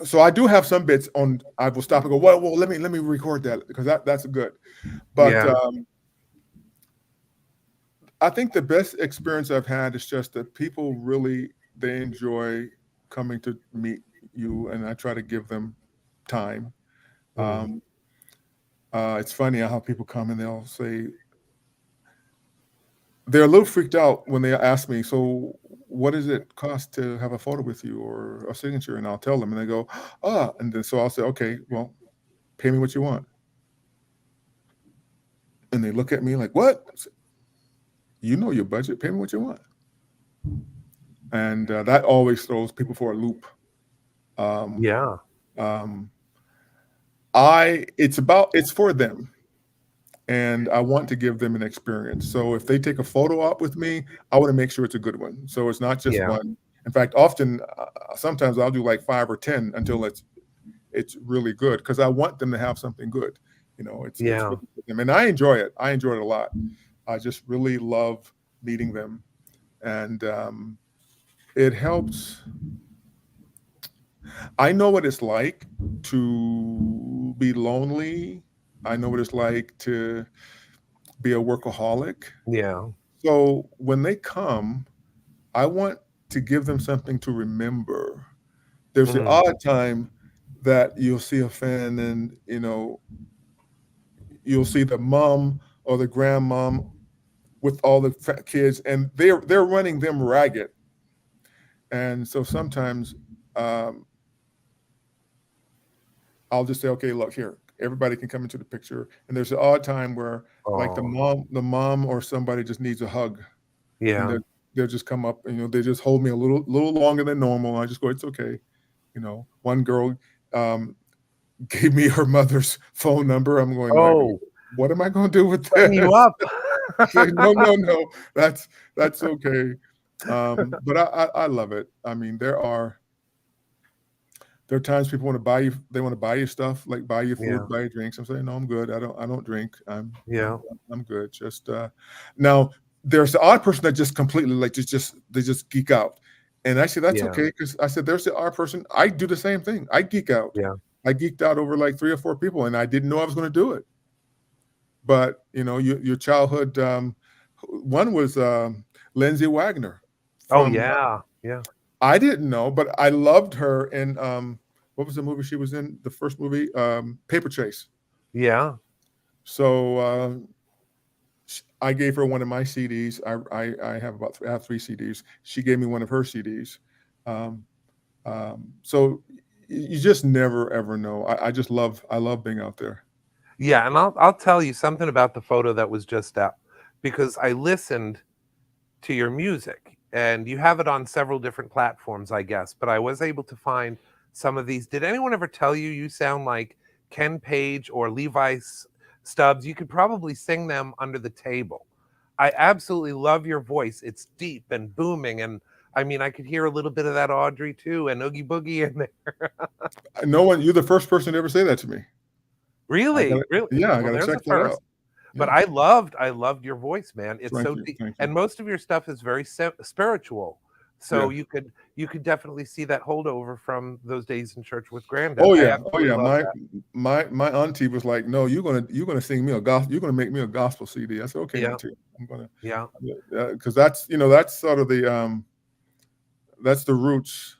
So I do have some bits on. I will stop and go, well, let me record that because that's good. But I think the best experience I've had is just that people really, they enjoy coming to meet you, and I try to give them time. It's funny how people come and they'll say, they're a little freaked out when they ask me, so what does it cost to have a photo with you or a signature? And I'll tell them, and they go, and then so I'll say, okay, well, pay me what you want. And they look at me like, what? You know your budget, pay me what you want. And that always throws people for a loop. It's for them. And I want to give them an experience. So if they take a photo op with me, I want to make sure it's a good one. So it's not just one. In fact, sometimes I'll do like 5 or 10 until it's really good because I want them to have something good. It's really good for them. And I enjoy it. I enjoy it a lot. I just really love meeting them, and it helps. I know what it's like to be lonely. I know what it's like to be a workaholic. Yeah. So when they come, I want to give them something to remember. There's the odd time that you'll see a fan and, you'll see the mom or the grandmom with all the kids, and they're running them ragged. And so sometimes I'll just say, okay, look here, everybody can come into the picture. And there's an odd time where like the mom or somebody just needs a hug. Yeah. And they'll just come up and, they just hold me a little longer than normal. I just go, it's okay. One girl gave me her mother's phone number. I'm going, like, what am I going to do with that? Bring you up. No, that's okay. But I love it. I mean, there are times people want to buy you. They want to buy you stuff, like buy you food, buy you drinks. I'm saying, no, I'm good. I don't drink. I'm good. Just now, there's the odd person that just completely they just geek out, and I said that's okay because I said there's the odd person. I do the same thing. I geek out. Yeah, I geeked out over like 3 or 4 people, and I didn't know I was going to do it. But your childhood. One was Lindsay Wagner. Yeah. I didn't know, but I loved her in what was the movie she was in? The first movie, Paper Chase. Yeah. So I gave her one of my CDs. I have 3 CDs. She gave me one of her CDs. So you just never ever know. I love being out there. Yeah, and I'll tell you something about the photo that was just out, because I listened to your music, and you have it on several different platforms, I guess, but I was able to find some of these. Did anyone ever tell you sound like Ken Page or Levi Stubbs? You could probably sing them under the table. I absolutely love your voice. It's deep and booming, and I mean, I could hear a little bit of that Audrey too, and Oogie Boogie in there. You're the first person to ever say that to me. Really? Really? Yeah, I gotta check that out. But I loved your voice, man. It's Thank so you, deep, thank you. and most of your stuff is very spiritual. So Yeah. you could definitely see that holdover from those days in church with Granddad. Oh I yeah, oh absolutely yeah. love My auntie was like, "No, you're gonna sing me a gospel. You're gonna make me a gospel CD." I said, "Okay, Yeah. auntie, I'm gonna." Yeah. Because that's that's sort of that's the roots.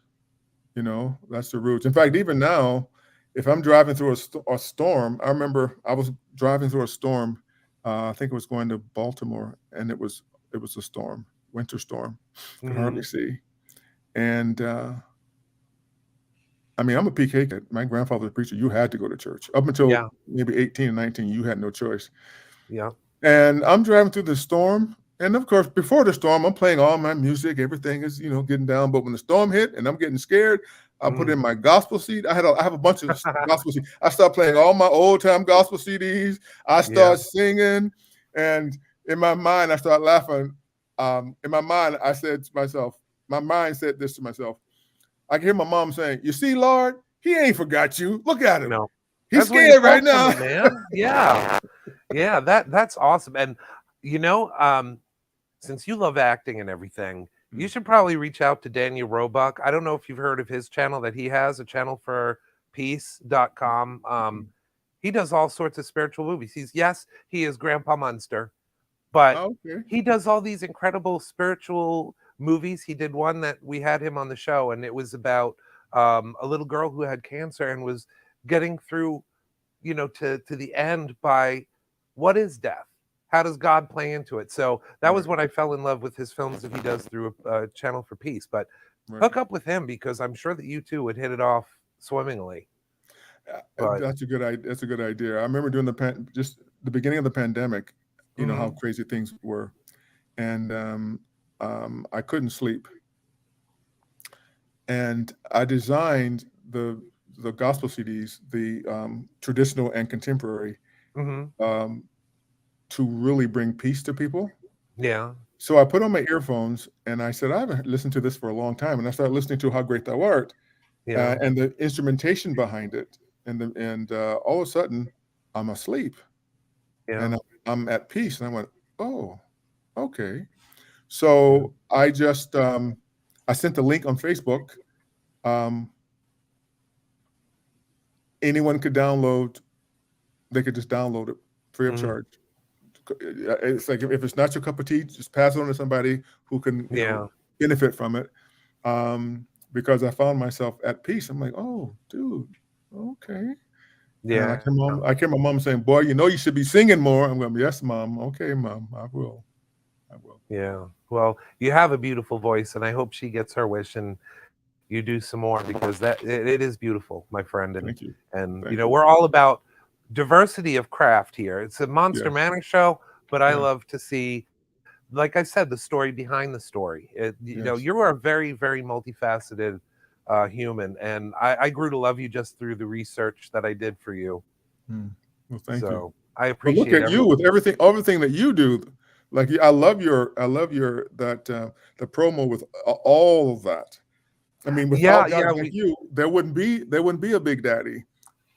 That's the roots. In fact, even now, if I'm driving through a storm, I remember I was driving through a storm. I think it was going to Baltimore, and it was a storm, winter storm. Could hardly see, and I mean, I'm a PK kid. My grandfather was a preacher. You had to go to church up until maybe 18 and 19. You had no choice. Yeah. And I'm driving through the storm. And of course, before the storm, I'm playing all my music. Everything is, getting down. But when the storm hit and I'm getting scared, I put in my gospel CD. I have a bunch of gospel CDs. I start playing all my old time gospel CDs. I start singing. And in my mind, I start laughing. In my mind, I said to myself, my mind said this to myself. I can hear my mom saying, "You see, Lord, he ain't forgot you. Look at him. No. He's That's what he scared right felt now." for me, man. Yeah. Yeah, that's awesome. And since you love acting and everything, you should probably reach out to Daniel Roebuck. I don't know if you've heard of his channel that he has, a channel for peace.com. He does all sorts of spiritual movies. He is Grandpa Munster, but Okay. he does all these incredible spiritual movies. He did one that we had him on the show, and it was about a little girl who had cancer and was getting through, to the end by what is death? How does God play into it? So that was when I fell in love with his films that he does through a channel for peace. But hook up with him because I'm sure that you two would hit it off swimmingly. That's a good idea. That's a good idea. I remember during just the beginning of the pandemic, how crazy things were, and I couldn't sleep, and I designed the gospel CDs, the traditional and contemporary, to really bring peace to people. Yeah. So I put on my earphones and I said, I haven't listened to this for a long time, and I started listening to How Great Thou Art, and the instrumentation behind it, and all of a sudden I'm asleep, and I'm at peace, and I went, oh, okay. So I just I sent the link on Facebook. Anyone could download. They could just download it free of charge. It's like if it's not your cup of tea, just pass it on to somebody who can benefit from it. Because I found myself at peace. I'm like, oh, dude, okay. Yeah. And I came my mom saying, boy, you should be singing more. I'm going, yes, Mom. Okay, Mom, I will. Yeah. Well, you have a beautiful voice, and I hope she gets her wish and you do some more, because it is beautiful, my friend. And Thank you. And we're all about diversity of craft here. It's a Monster Manor show, but I love to see, like I said, the story behind the story. You are a very, very multifaceted human, and I grew to love you just through the research that I did for you. Well, thank you. I appreciate. Look at you with everything that you do. Like, I love your the promo with all of that. I mean, without guys like you, there wouldn't be a Big Daddy,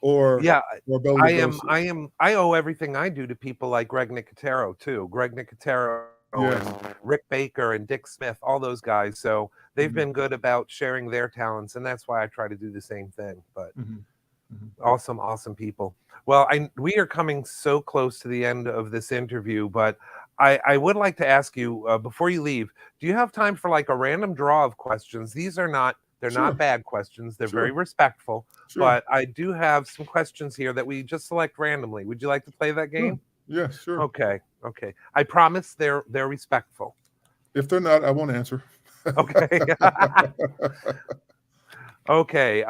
or I owe everything I do to people like Greg Nicotero too. Greg Nicotero and Rick Baker and Dick Smith, all those guys. So they've been good about sharing their talents, and that's why I try to do the same thing. But awesome people. Well, we are coming so close to the end of this interview, but I would like to ask you before you leave, do you have time for like a random draw of questions? They're not bad questions. They're very respectful, but I do have some questions here that we just select randomly. Would you like to play that game? Yeah, sure. Okay. I promise they're respectful. If they're not, I won't answer. Okay. Okay.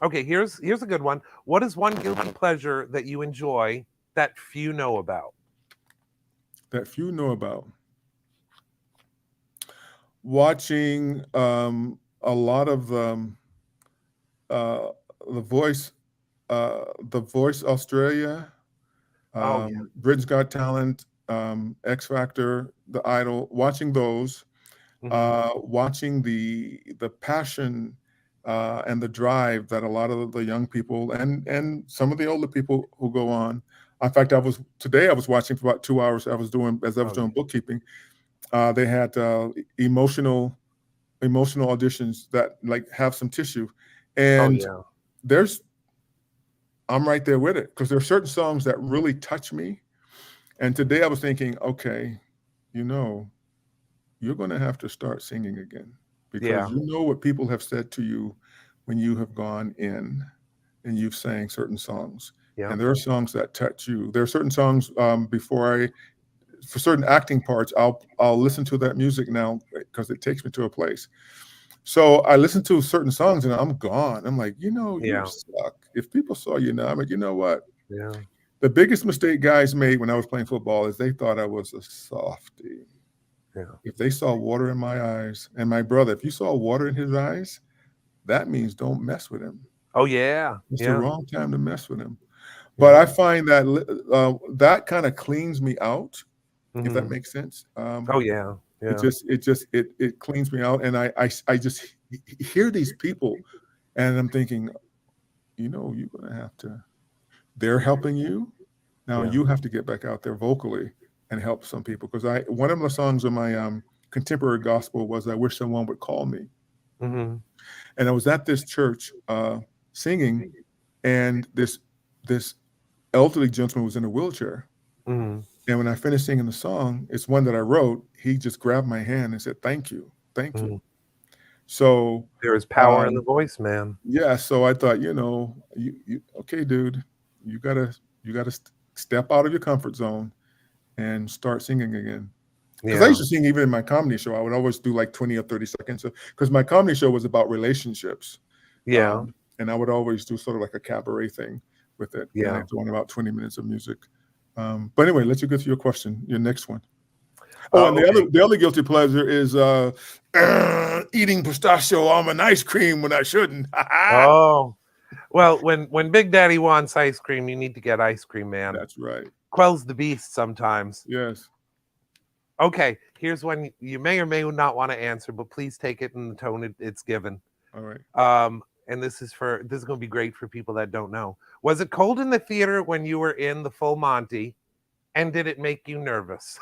Okay, here's a good one. What is one guilty pleasure that you enjoy that few know about? That few know about. Watching a lot of the Voice Australia, Britain's Got Talent, X Factor, The Idol. Watching those, watching the passion and the drive that a lot of the young people and some of the older people who go on. In fact, today I was watching for about 2 hours. I was doing bookkeeping. They had emotional emotional auditions that like have some tissue, Oh and yeah. I'm right there with it because there are certain songs that really touch me. And today I was thinking, okay, you know, you're going to have to start singing again because Yeah. you know what people have said to you when you have gone in and you've sang certain songs. Yeah. And there are songs that touch you. There are certain songs for certain acting parts, I'll listen to that music now because it takes me to a place. So I listen to certain songs and I'm gone. I'm like, you know, you Yeah. suck. If people saw you now, I'm like, you know what? Yeah. The biggest mistake guys made when I was playing football is they thought I was a softie. Yeah. If they saw water in my eyes, and my brother, if you saw water in his eyes, that means don't mess with him. Oh yeah. It's the Yeah. wrong time to mess with him. But I find that that kind of cleans me out, if that Mhm. makes sense. Oh yeah. Yeah. It cleans me out, and I just hear these people, and I'm thinking, you know, you're gonna have to. They're helping you. Now Yeah. you have to get back out there vocally and help some people. Because one of the songs on my contemporary gospel was "I Wish Someone Would Call Me," Mhm. and I was at this church singing, and this elderly gentleman was in a wheelchair. Mhm. And when I finished singing the song, it's one that I wrote. He just grabbed my hand and said, "Thank you, thank you." Mhm. So There is power in the voice, man. yeah, so I thought, you know, you okay, dude, you gotta step out of your comfort zone and start singing again. Because I Yeah. used to sing even in my comedy show. I would always do like 20 or 30 seconds. Because my comedy show was about relationships. Yeah. And I would always do sort of like a cabaret thing with it. And I Yeah. throw in about 20 minutes of music. But anyway, let you get to your question, your next one. Oh, and Okay. the other guilty pleasure is eating pistachio almond ice cream when I shouldn't. Oh. Well, when Big Daddy wants ice cream, you need to get ice cream, man. That's right. Quells the beast sometimes. Yes. Okay, here's one you may or may not want to answer, but please take it in the tone it's given. All right. And this is going to be great for people that don't know. Was it cold in the theater when you were in the Full Monty, and did it make you nervous?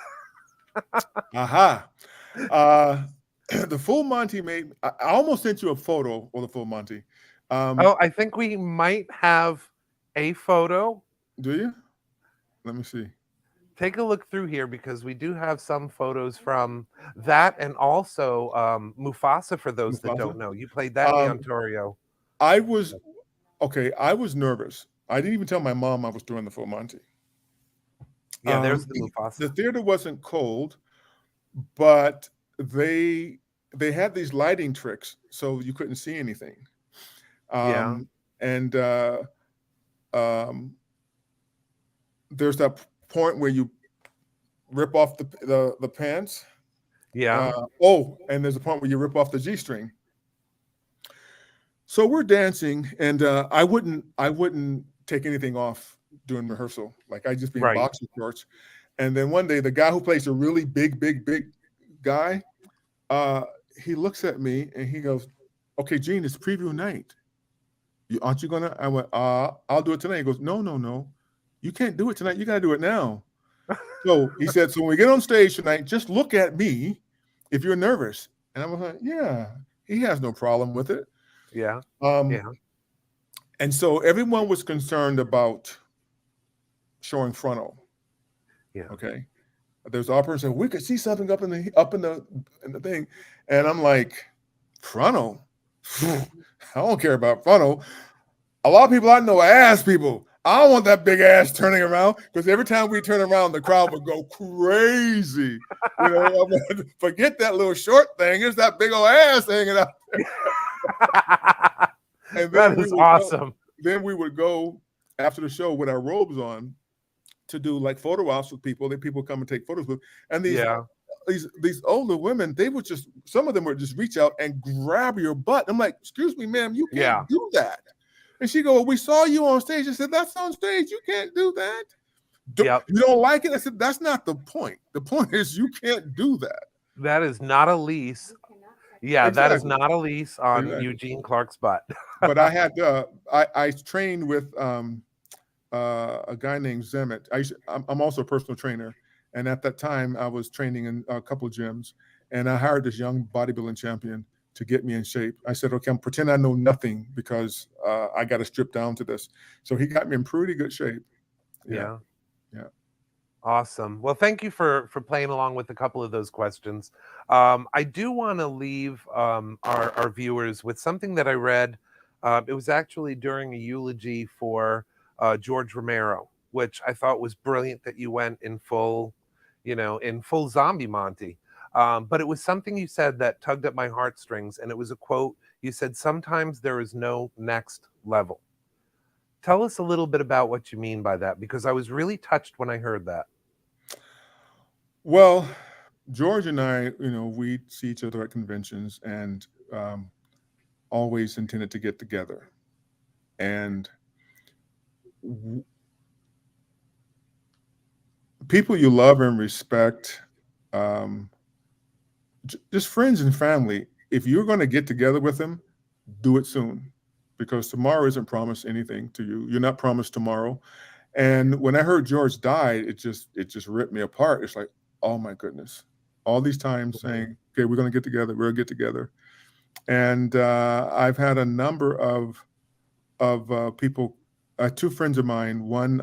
Aha. The Full Monty made. I almost sent you a photo of the Full Monty. Oh, I think we might have a photo. Do you? Let me see. Take a look through here because we do have some photos from that, and also Mufasa. For those that don't know, you played that in the Ontario. I was nervous. I didn't even tell my mom I was doing the Full Monty. Yeah, there's the Mufasa. The theater wasn't cold, but they had these lighting tricks, so you couldn't see anything. And there's that point where you rip off the pants. Yeah. And there's a point where you rip off the G-string. So we're dancing, and I wouldn't take anything off during rehearsal. Like I just be in boxer shorts. And then one day, the guy who plays the really big guy, he looks at me and he goes, "Okay, Gene, it's preview night. Aren't you gonna?" I went, "I'll do it tonight." He goes, "No, you can't do it tonight. You gotta do it now." So he said, "So when we get on stage tonight, just look at me if you're nervous." And I was like, "Yeah." He has no problem with it. Yeah. And so everyone was concerned about showing frontal. Yeah. Okay. There's an operator saying we could see something up in the thing, and I'm like, frontal. I don't care about frontal. A lot of people I know are ass people. I don't want that big ass turning around because every time we turn around, the crowd would go crazy. You know, forget that little short thing. It's that big old ass hanging out there. And that is awesome. Then we would go after the show with our robes on to do like photo ops with people. Then people come and take photos with. And these older women, some of them would just reach out and grab your butt. I'm like, "Excuse me, ma'am, you can't do that." And she go, "Well, we saw you on stage." I said, "That's on stage. You can't do that. You don't like it?" I said, "That's not the point. The point is you can't do that." That is not a lease. Yeah, that is not a lease on Eugene Clark's butt. But I had I trained with a guy named Zemet. I'm also a personal trainer, and at that time I was training in a couple of gyms, and I hired this young bodybuilding champion to get me in shape. I said, okay, I'm pretend I know nothing because I got to strip down to this. So he got me in pretty good shape. Yeah. Yeah. Awesome. Well, thank you for playing along with a couple of those questions. I do want to leave our viewers with something that I read. It was actually during a eulogy for George Romero, which I thought was brilliant that you went in full, in full zombie Monty. But it was something you said that tugged at my heartstrings, and it was a quote. You said, "Sometimes there is no next level." Tell us a little bit about what you mean by that, because I was really touched when I heard that. Well, George and I, we see each other at conventions and always intended to get together. And people you love and respect, just friends and family, if you're going to get together with them, do it soon, because tomorrow isn't promised anything to you. You're not promised tomorrow. And when I heard George died, it just ripped me apart. It's like, oh my goodness, all these times saying, okay, we're going to get together, we'll get together. And I've had a number of people, two friends of mine, one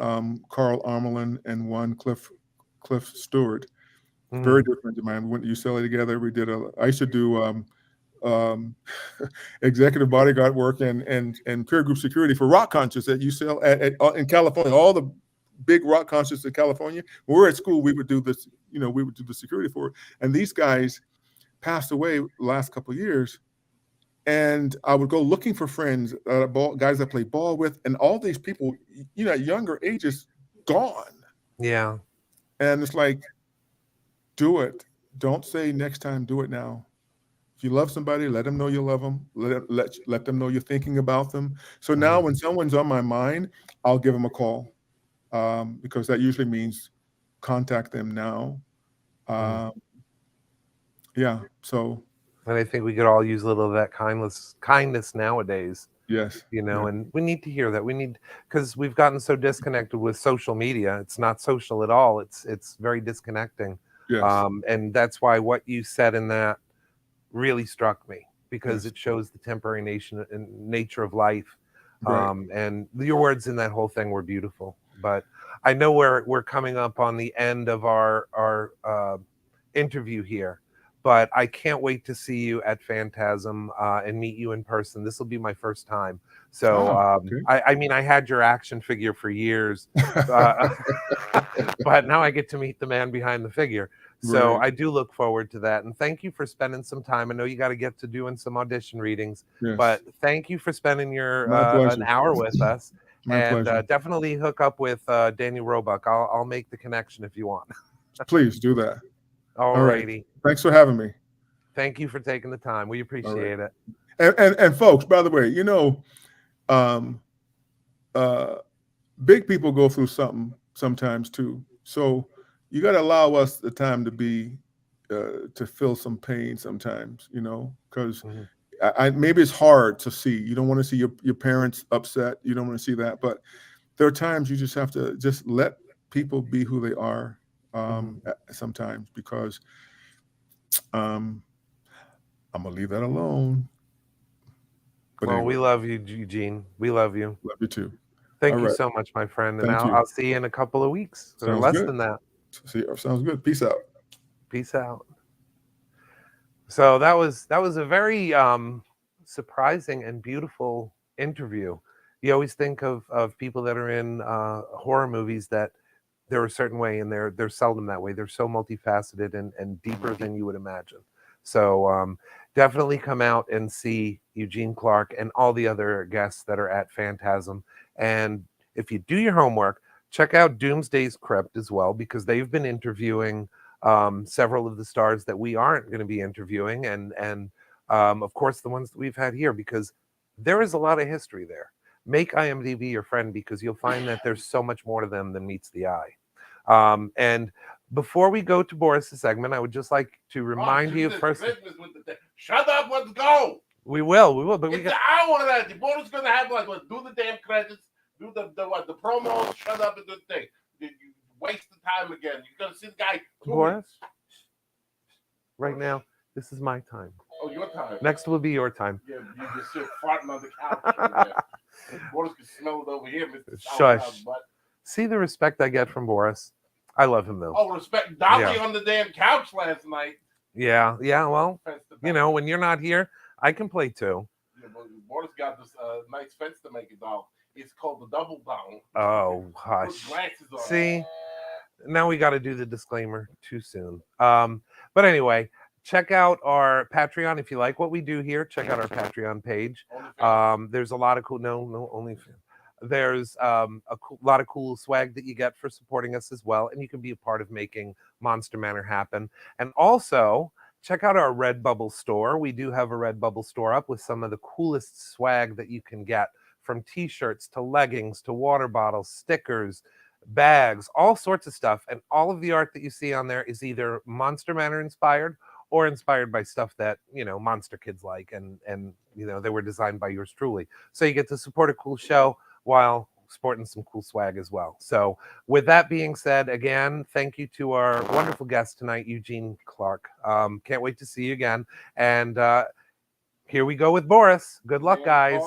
Carl Armelin and one Cliff Stewart, very good friends of mine. We went to UCLA together. I used to do executive bodyguard work and peer group security for rock concerts at UCLA in California. All the big rock concerts in California. When we were at school, we would do this. We would do the security for it. And these guys passed away the last couple of years. And I would go looking for friends, guys I played ball with, and all these people, at younger ages, gone. Yeah. And it's like, do it. Don't say next time, do it now. If you love somebody, let them know you love them. Let them know you're thinking about them. So now when someone's on my mind, I'll give them a call, because that usually means contact them now. Yeah. So. And I think we could all use a little of that kindness nowadays. Yes. And we need to hear that. Because we've gotten so disconnected with social media. It's not social at all. It's very disconnecting. Yes. And that's why what you said in that really struck me, because it shows the temporary nature of life. Right. And your words in that whole thing were beautiful. But I know we're coming up on the end of our interview here. But I can't wait to see you at Phantasm and meet you in person. This will be my first time. So, I mean, I had your action figure for years, but now I get to meet the man behind the figure. So I do look forward to that. And thank you for spending some time. I know you got to get to doing some audition readings, but thank you for spending an hour with us. My pleasure. Definitely hook up with Daniel Roebuck. I'll make the connection if you want. Please do that. All righty. Thanks for having me. Thank you for taking the time. We appreciate it. And folks, by the way, big people go through something sometimes too. So you got to allow us the time to feel some pain sometimes, because maybe it's hard to see. You don't want to see your parents upset. You don't want to see that. But there are times you just have to just let people be who they are. Sometimes, because I'm gonna leave that alone. But well, anyway. we love you, Eugene. We love you. Love you too. Thank you so much, my friend. And I'll see you in a couple of weeks or less than that. Sounds good. Peace out. Peace out. So that was a very surprising and beautiful interview. You always think of people that are in horror movies that they're a certain way, and they're seldom that way. They're so multifaceted and deeper than you would imagine. So definitely come out and see Eugene Clark and all the other guests that are at Phantasm. And if you do your homework, check out Doomsday's Crypt as well, because they've been interviewing several of the stars that we aren't going to be interviewing, and of course the ones that we've had here, because there is a lot of history there. Make IMDb your friend, because you'll find that there's so much more to them than meets the eye. And before we go to Boris's segment, I would just like to remind you first. Shut up! Let's go. We will. But it's the hour that Boris is gonna have do the damn credits, do the promos. Shut up and do the thing. You waste the time again. You're gonna see the guy. Boris, right now, this is my time. Oh, your time. Next will be your time. Yeah, you just sit farting on the couch. Boris can smell it over here, Mr. Shush. See the respect I get from Boris. I love him though. Oh, respect Dolly Yeah. on the damn couch last night. Yeah. Well, when you're not here, I can play too. Yeah, but Boris got this nice fence to make it doll. It's called the double down. Oh, Put hush. glasses on. See, now we got to do the disclaimer too soon. But anyway, check out our Patreon if you like what we do here. Check out our Patreon page. There's a lot of cool. No, only. There's lot of cool swag that you get for supporting us as well, and you can be a part of making Monster Manor happen. And also check out our Redbubble store. We do have a Redbubble store up with some of the coolest swag that you can get, from t-shirts to leggings to water bottles, stickers, bags, all sorts of stuff. And all of the art that you see on there is either Monster Manor inspired or inspired by stuff that, monster kids like, and they were designed by yours truly. So you get to support a cool show while sporting some cool swag as well. So with that being said, again, thank you to our wonderful guest tonight, Eugene Clark. Can't wait to see you again. And here we go with Boris. Good luck, guys.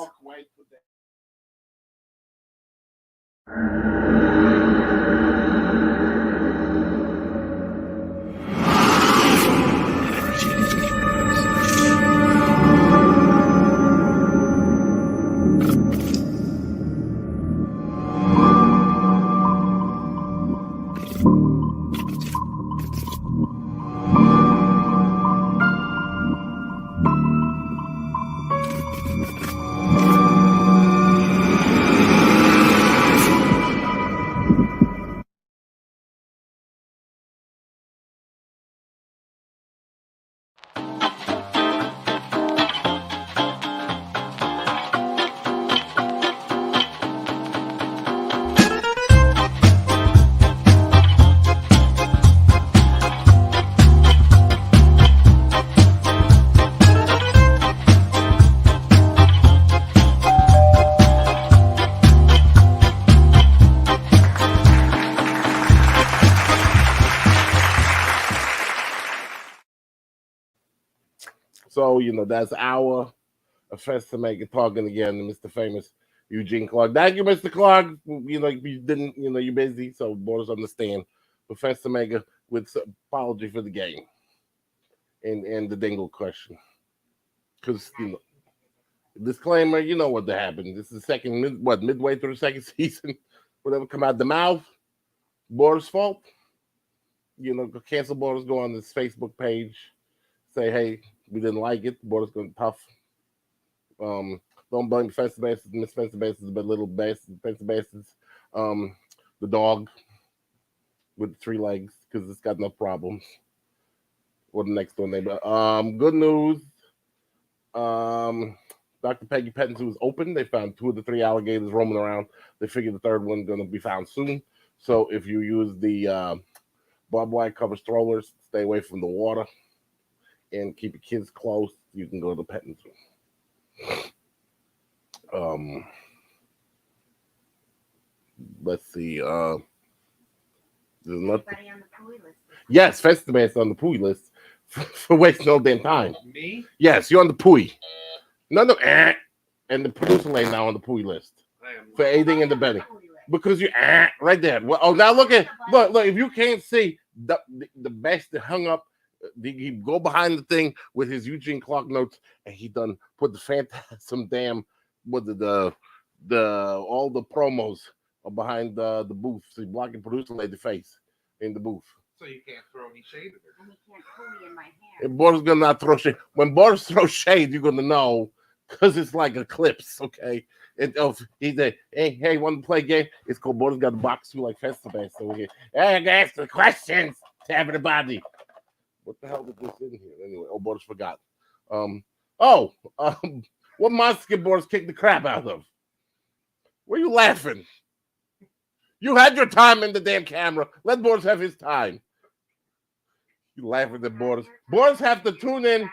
So, that's our offense to make it talking again to Mr. Famous Eugene Clark. Thank you, Mr. Clark. You didn't, you're busy, so Boris understand. Offense to make it with apology for the game and the dingle question. Because, disclaimer, you know what happened. This is midway through the second season. Whatever come out the mouth, Boris' fault. Cancel Boris, go on this Facebook page, say, hey, we didn't like it. Boris going tough. Don't blame Fence Bastards, Miss Fence Bastards, but little bastards, Fence Bastards. The dog with 3 legs, because it's got no problems. Or the next door neighbor. Good news. Dr. Peggy Pettin's was open. They found 2 of the 3 alligators roaming around. They figured the 3rd one going to be found soon. So if you use the barbed wire cover strollers, stay away from the water, and keep your kids close, you can go to Pettin's. Let's see. There's nothing. On the Pooey list. Yes, Festival's on the Pooey list for wasting no damn time. Me? Yes, you're on the Pooey. No, and the producer lane now on the Pooey list for aiding and abetting. Because you right there. Well, now look. If you can't see the best that hung up. He go behind the thing with his Eugene Clark notes, and he done put the Phantasm damn with the all the promos are behind the booth. So he blocking producer lady face in the booth. So you can't throw any shade at her. And he can't pull me in my hair. And Boris gonna not throw shade. When Boris throws shade, you're gonna know, because it's like eclipse, okay? And he said, hey, want to play a game? It's called Boris got to box you like festival. So hey, I gotta ask the questions to everybody. What the hell did this in here? Anyway, Boris forgot. What monster did Boris kick the crap out of? Were you laughing? You had your time in the damn camera. Let Boris have his time. You laughing at Boris. Boris have to tune in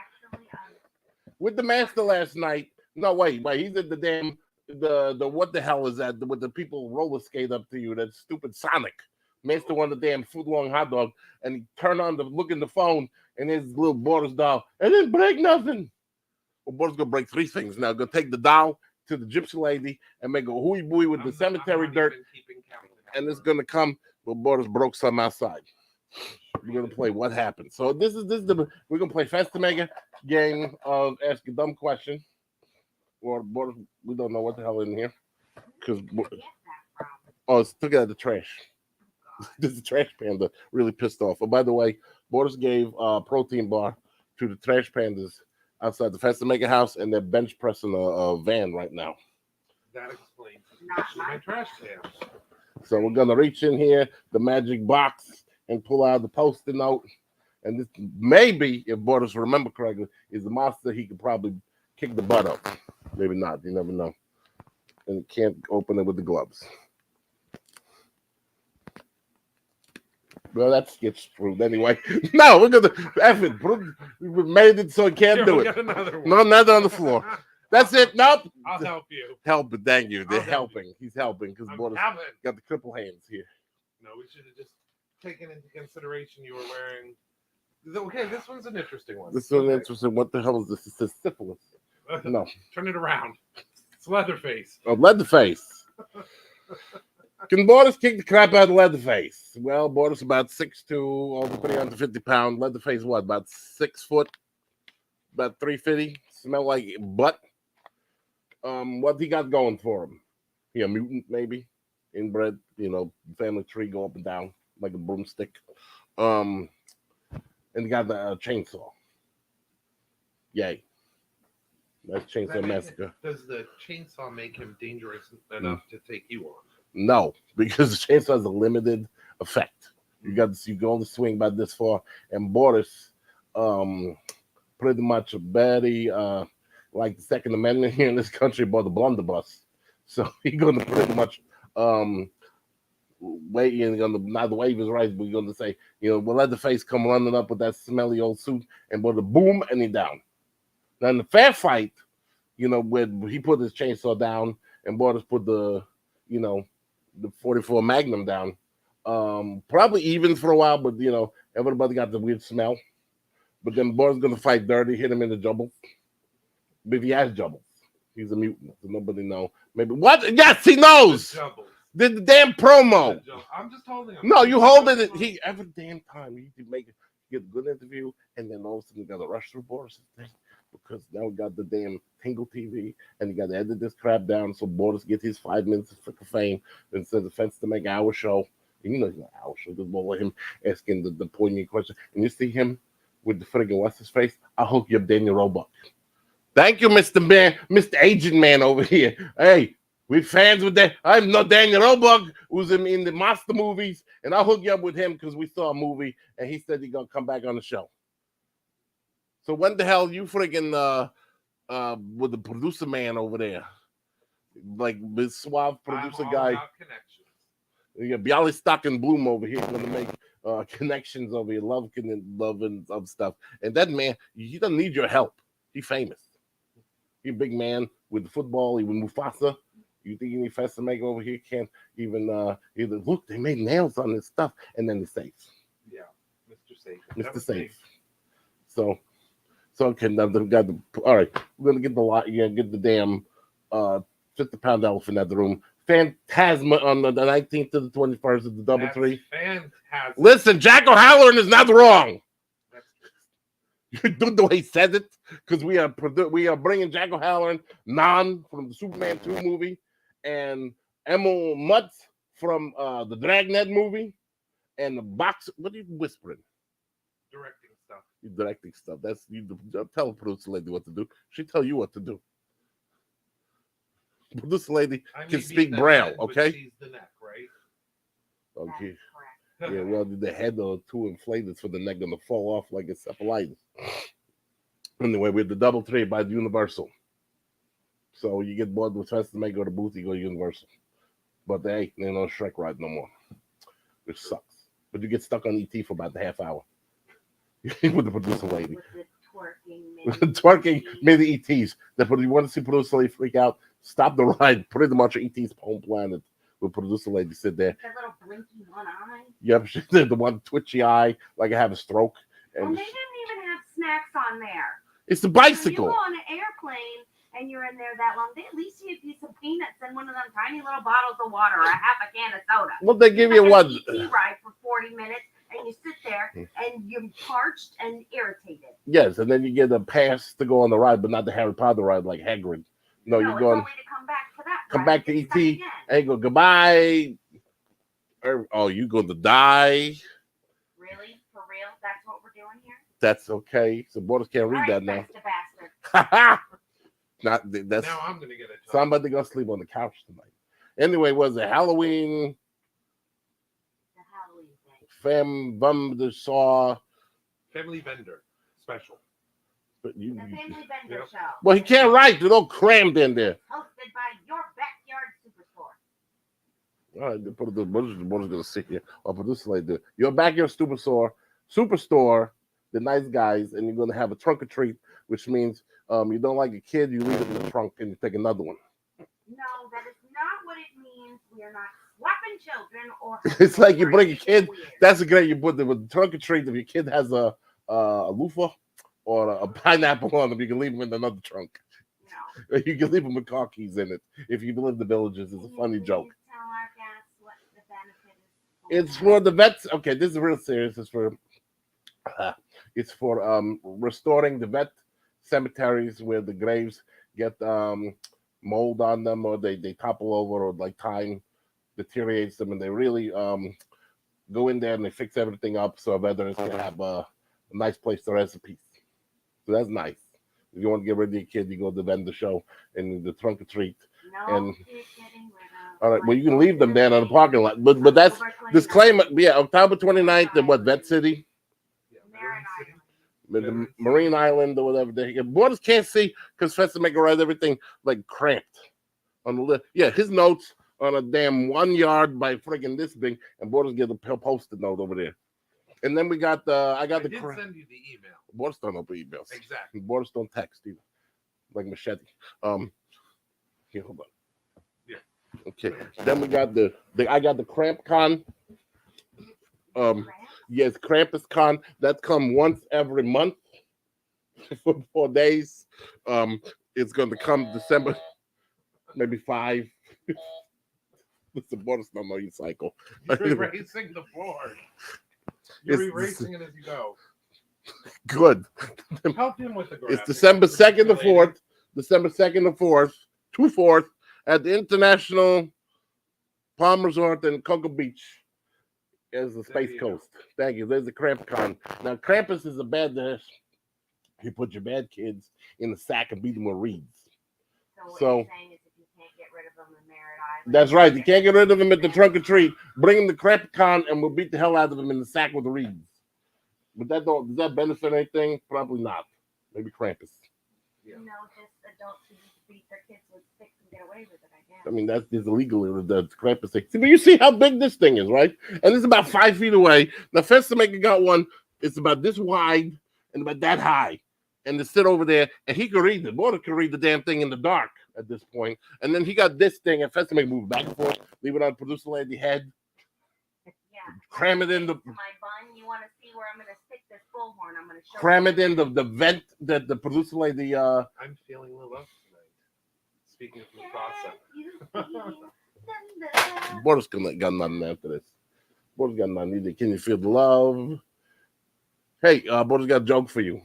with the master last night. No, wait. He did the damn, the what the hell is that? With the people roller skate up to you, that stupid Sonic. Master wanted the damn foot long hot dog, and he turned on look in the phone, and his little Boris doll, and didn't break nothing. Well, Boris gonna break 3 things now. Gonna take the doll to the gypsy lady and make a hooey booey with the cemetery dirt, and it's gonna come. Well, Boris broke something outside. We're gonna play what happened. So this is we're gonna play Festamega game of ask a dumb question. Or Boris, we don't know what the hell in here because it's took out the trash. This is trash panda really pissed off. Oh, by the way, Boris gave a protein bar to the trash pandas outside the Festamega house, and they're bench pressing a van right now. That explains my trash cans. So we're gonna reach in here, the magic box, and pull out the post-it note. And this maybe, if Boris remember correctly, is the monster he could probably kick the butt of. Maybe not. You never know. And you can't open it with the gloves. Well, that gets screwed anyway. No, we're gonna F it. We made it so he can't do it. No, nothing on the floor. That's it. Nope. I'll help you. Help it. Thank you. They're helping. He's helping because Boris got the cripple hands here. No, we should have just taken into consideration you were wearing. Okay, this one's an interesting one. This one's interesting. What the hell is this? It says syphilis. No. Turn it around. It's Leatherface. Oh, Leatherface. Can Boris kick the crap out of Leatherface? Well, Boris about 6'2", over 350 pounds. Leatherface, what, about 6 foot? About 350. Smell like butt. What he got going for him? He a mutant, maybe? Inbred, family tree go up and down like a broomstick. And he got the chainsaw. Yay. That's Chainsaw Massacre. Does the chainsaw make him dangerous enough to take you on? No, because the chainsaw has a limited effect. You can only swing about this far. And Boris, pretty much a baddie, like the Second Amendment here in this country, bought the blunderbuss. So he's gonna pretty much wait. Not wave his rights, but he's gonna say, we'll let the face come running up with that smelly old suit, and the boom, and he down. Now in the fair fight, when he put his chainsaw down, and Boris put the 44 Magnum down, probably even for a while, but everybody got the weird smell. But then Boris gonna fight dirty, hit him in the jumble. But if he has jumbles, he's a mutant. So nobody know. Maybe what? Yes, he knows. Did the damn promo. I'm just holding him. No, you holding it. He every damn time he can get a good interview, and then all of a sudden you got to rush through Boris' thing because now we got the damn Tingle TV, and you got to edit this crap down so Boris gets his 5 minutes of freaking fame instead of Fence to make our show. And he's not our show. Just more like him asking the poignant question, and you see him with the friggin' what's his face. I'll hook you up, Daniel Roebuck. Thank you, Mr. Man, Mr. Agent Man over here. Hey, we fans with that. I'm not Daniel Roebuck, who's in the monster movies, and I'll hook you up with him because we saw a movie, and he said he's gonna come back on the show. So when the hell you friggin' with the producer man over there, like this suave producer guy? You got Bialystock and Bloom over here gonna make connections over here, love and stuff. And that man, he doesn't need your help. He's famous. He's a big man with the football. Even Mufasa. You think you need Festamega over here? Can't even look. They made nails on this stuff, and then the safe. Yeah, Mr. Safe. Mr. Safe. So okay. Now they've got all right. We're gonna get the lot. Yeah, get the damn 50-pound elephant out of the room. Phantasma on the 19th to the 21st of the double tree. Fantastic. Listen, Jack O'Halloran is not wrong. You do the way he says it, because we are bringing Jack O'Halloran, Nan from the Superman 2 movie, and Emil Mutz from the Dragnet movie, and the box. What are you whispering? Directing stuff. You're directing stuff. That's you. Tell the producer lady what to do. She tell you what to do. Producer lady can speak Braille, okay? She's the neck, right? Okay. Yeah, well, the head are too inflated for the neck, gonna fall off like a encephalitis. Anyway, we're the double tree by Universal. So you get bored with Festamega, go to booth, you go to Universal. But they ain't no Shrek ride no more, which sucks. But you get stuck on ET for about a half hour with the producer lady. With the twerking made the ETs. That you want to see producer lady freak out, stop the ride, pretty much ET's home planet. With producer lady sit there. That little blinky one eye. Yep, she did the one twitchy eye, like I have a stroke. And well, they didn't even snacks on there. It's the When bicycle. you go on an airplane and you're in there that long, they at least give you some peanuts and one of them tiny little bottles of water or a half a can of soda. Well, they give you Like what? an ET ride for 40 minutes, and you sit there and you're parched and irritated. Yes, and then you get a pass to go on the ride, but not the Harry Potter ride like Hagrid. No, you're it's going only to come back to that. come ride back to and ET get stuck again. and go goodbye. Oh, you going to die? Really? For real? That's what we're doing here? That's okay. So borders can't read that now. Bastard. Not that's. Now I'm gonna get it. Somebody gonna sleep on the couch tonight. Anyway, was it Halloween? The Halloween thing. Femme Bum Saw. Family vendor special. But you, The Family Bender Show. well, he can't write. They're all crammed in there. Hosted by Your Backyard Superstore. All right, they put the what is gonna sit here? I'll put this like this. Your backyard superstore, the nice guys, and you're gonna have a trunk or treat, which means you don't like a kid, you leave it in the trunk and you take another one. No, that is not what it means. We are not swapping children or. It's like you bring a kid. That's a great. You put the trunk or treat. If your kid has a loofah or a pineapple on them, you can leave them in another trunk. No. You can leave them with car keys in it. If you live in the villages, it's a funny joke. Tell our guests what the benefit is. It's for the vets. Okay, this is real serious. It's for restoring the vet cemeteries where the graves get mold on them, or they topple over, or like time deteriorates them, and they really go in there and they fix everything up so veterans can have a nice place to rest in peace. So that's nice. If you want to get rid of your kid, you go to the vendor show and the trunk or treat. No, And kid getting rid of. all right, well, you can leave them there in the parking lot, but that's disclaimer. Yeah, October 29th in what, Vet City? The Marine Island or whatever. Borders can't see because Professor Maker writes everything like cramped on the list. Yeah, his notes on a damn 1 yard by friggin' this big, and Borders get a post-it note over there. And then we got the I did send you the email. Borders don't open emails. Exactly. Borders don't text either, like Machete. Here, hold on. Yeah. Okay. Then we got I got the Cramp Con. Yes, Krampus Con. That come once every month for 4 days. It's going to come December, maybe 5. It's the bonus number you cycle. You're erasing the board. You're erasing it as you go. Good. Help him with the graphics. It's December 2nd to 4th. December 2nd to 4th. 2/4 at the International Palm Resort in Cocoa Beach. As the Space Coast. Thank you. There's the Krampus Con. Now, Krampus is a bad dish. You put your bad kids in the sack and beat them with reeds. So what you're saying is if you can't get rid of them in Merritt Island. That's right. You can't get rid of them at the trunk or treat. Bring them to Krampus Con and we'll beat the hell out of them in the sack with the reeds. But does that benefit anything? Probably not. Maybe Krampus. Yeah. You know, just adults who used to beat their kids with sticks and get away with it, I guess. I mean, that's illegal. The Krampus thing. But you see how big this thing is, right? And it's about 5 feet away. Now, Festamaker got one. It's about this wide and about that high. And to sit over there, and he could read the border could read the damn thing in the dark at this point. And then he got this thing, and Festamaker moved back and forth, leave it on producer lady head. Yeah. Cram it in the. My bun. You want to see where I'm going to stick this bullhorn? I'm going to show. Cram it in the vent that the producer lady. I'm feeling a little up tonight. Speaking of Mufasa. Border's got nothing after this. Border's got nothing either. Can you feel the love? Hey, Border's got a joke for you.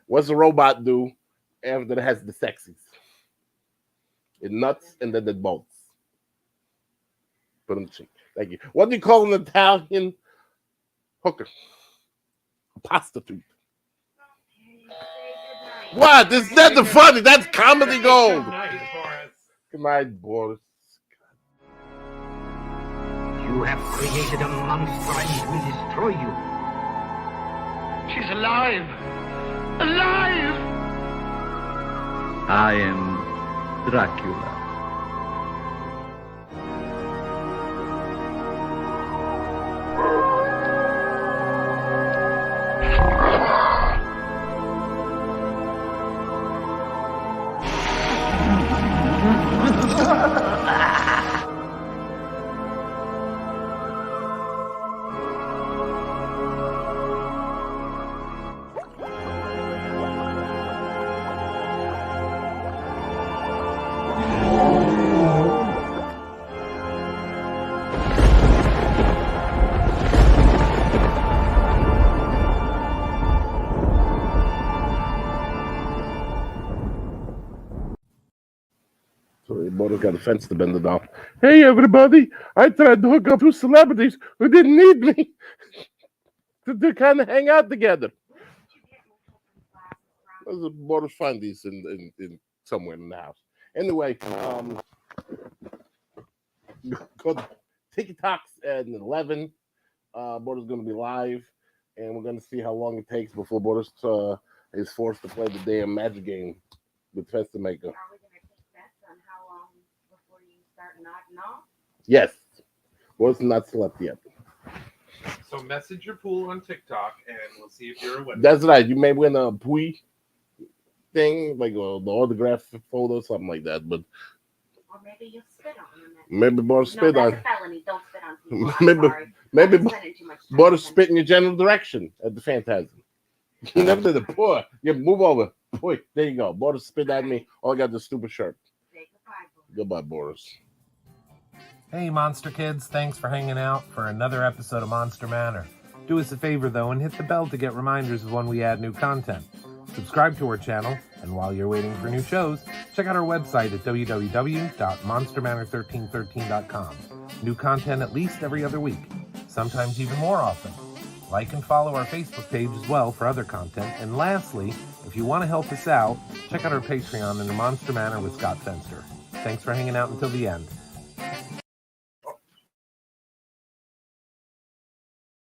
What's a robot do after it has the sexies? It nuts and then it bolts. Put them cheek. Thank you. What do you call an Italian hooker? A prostitute. What? Is that the funny? That's comedy gold. Good night, Boris. You have created a monster and it will destroy you. She's alive! Alive! I am Dracula. So the Boris got a fence to bend it off. Hey, everybody. I tried to hook up 2 celebrities who didn't need me to kind of hang out together. Boris find these in somewhere in the house. Anyway, go to TikToks at 11. Boris is going to be live, and we're going to see how long it takes before Boris is forced to play the damn magic game with Festa Maker. Are we going to take bets on how long before you start nodding off? Yes. Boris not slept yet. So message your pool on TikTok, and we'll see if you're a winner. That's right. You may win a Pui thing, like the autograph photo, something like that. But or maybe you spit on him. Maybe Boris spit on. That's a felony. Don't spit on people. Maybe Boris spit in your general direction at the Phantasm. You never did it. Boy, you move over. Boy, there you go. Boris spit at me. All I got the stupid shirt. Say goodbye, Boris. Hey, Monster Kids. Thanks for hanging out for another episode of Monster Manor. Do us a favor, though, and hit the bell to get reminders of when we add new content. Subscribe to our channel, and while you're waiting for new shows, check out our website at www.monstermanor1313.com. New content at least every other week, sometimes even more often. Like and follow our Facebook page as well for other content. And lastly, if you want to help us out, check out our Patreon under Monster Manor with Scott Fenster. Thanks for hanging out until the end.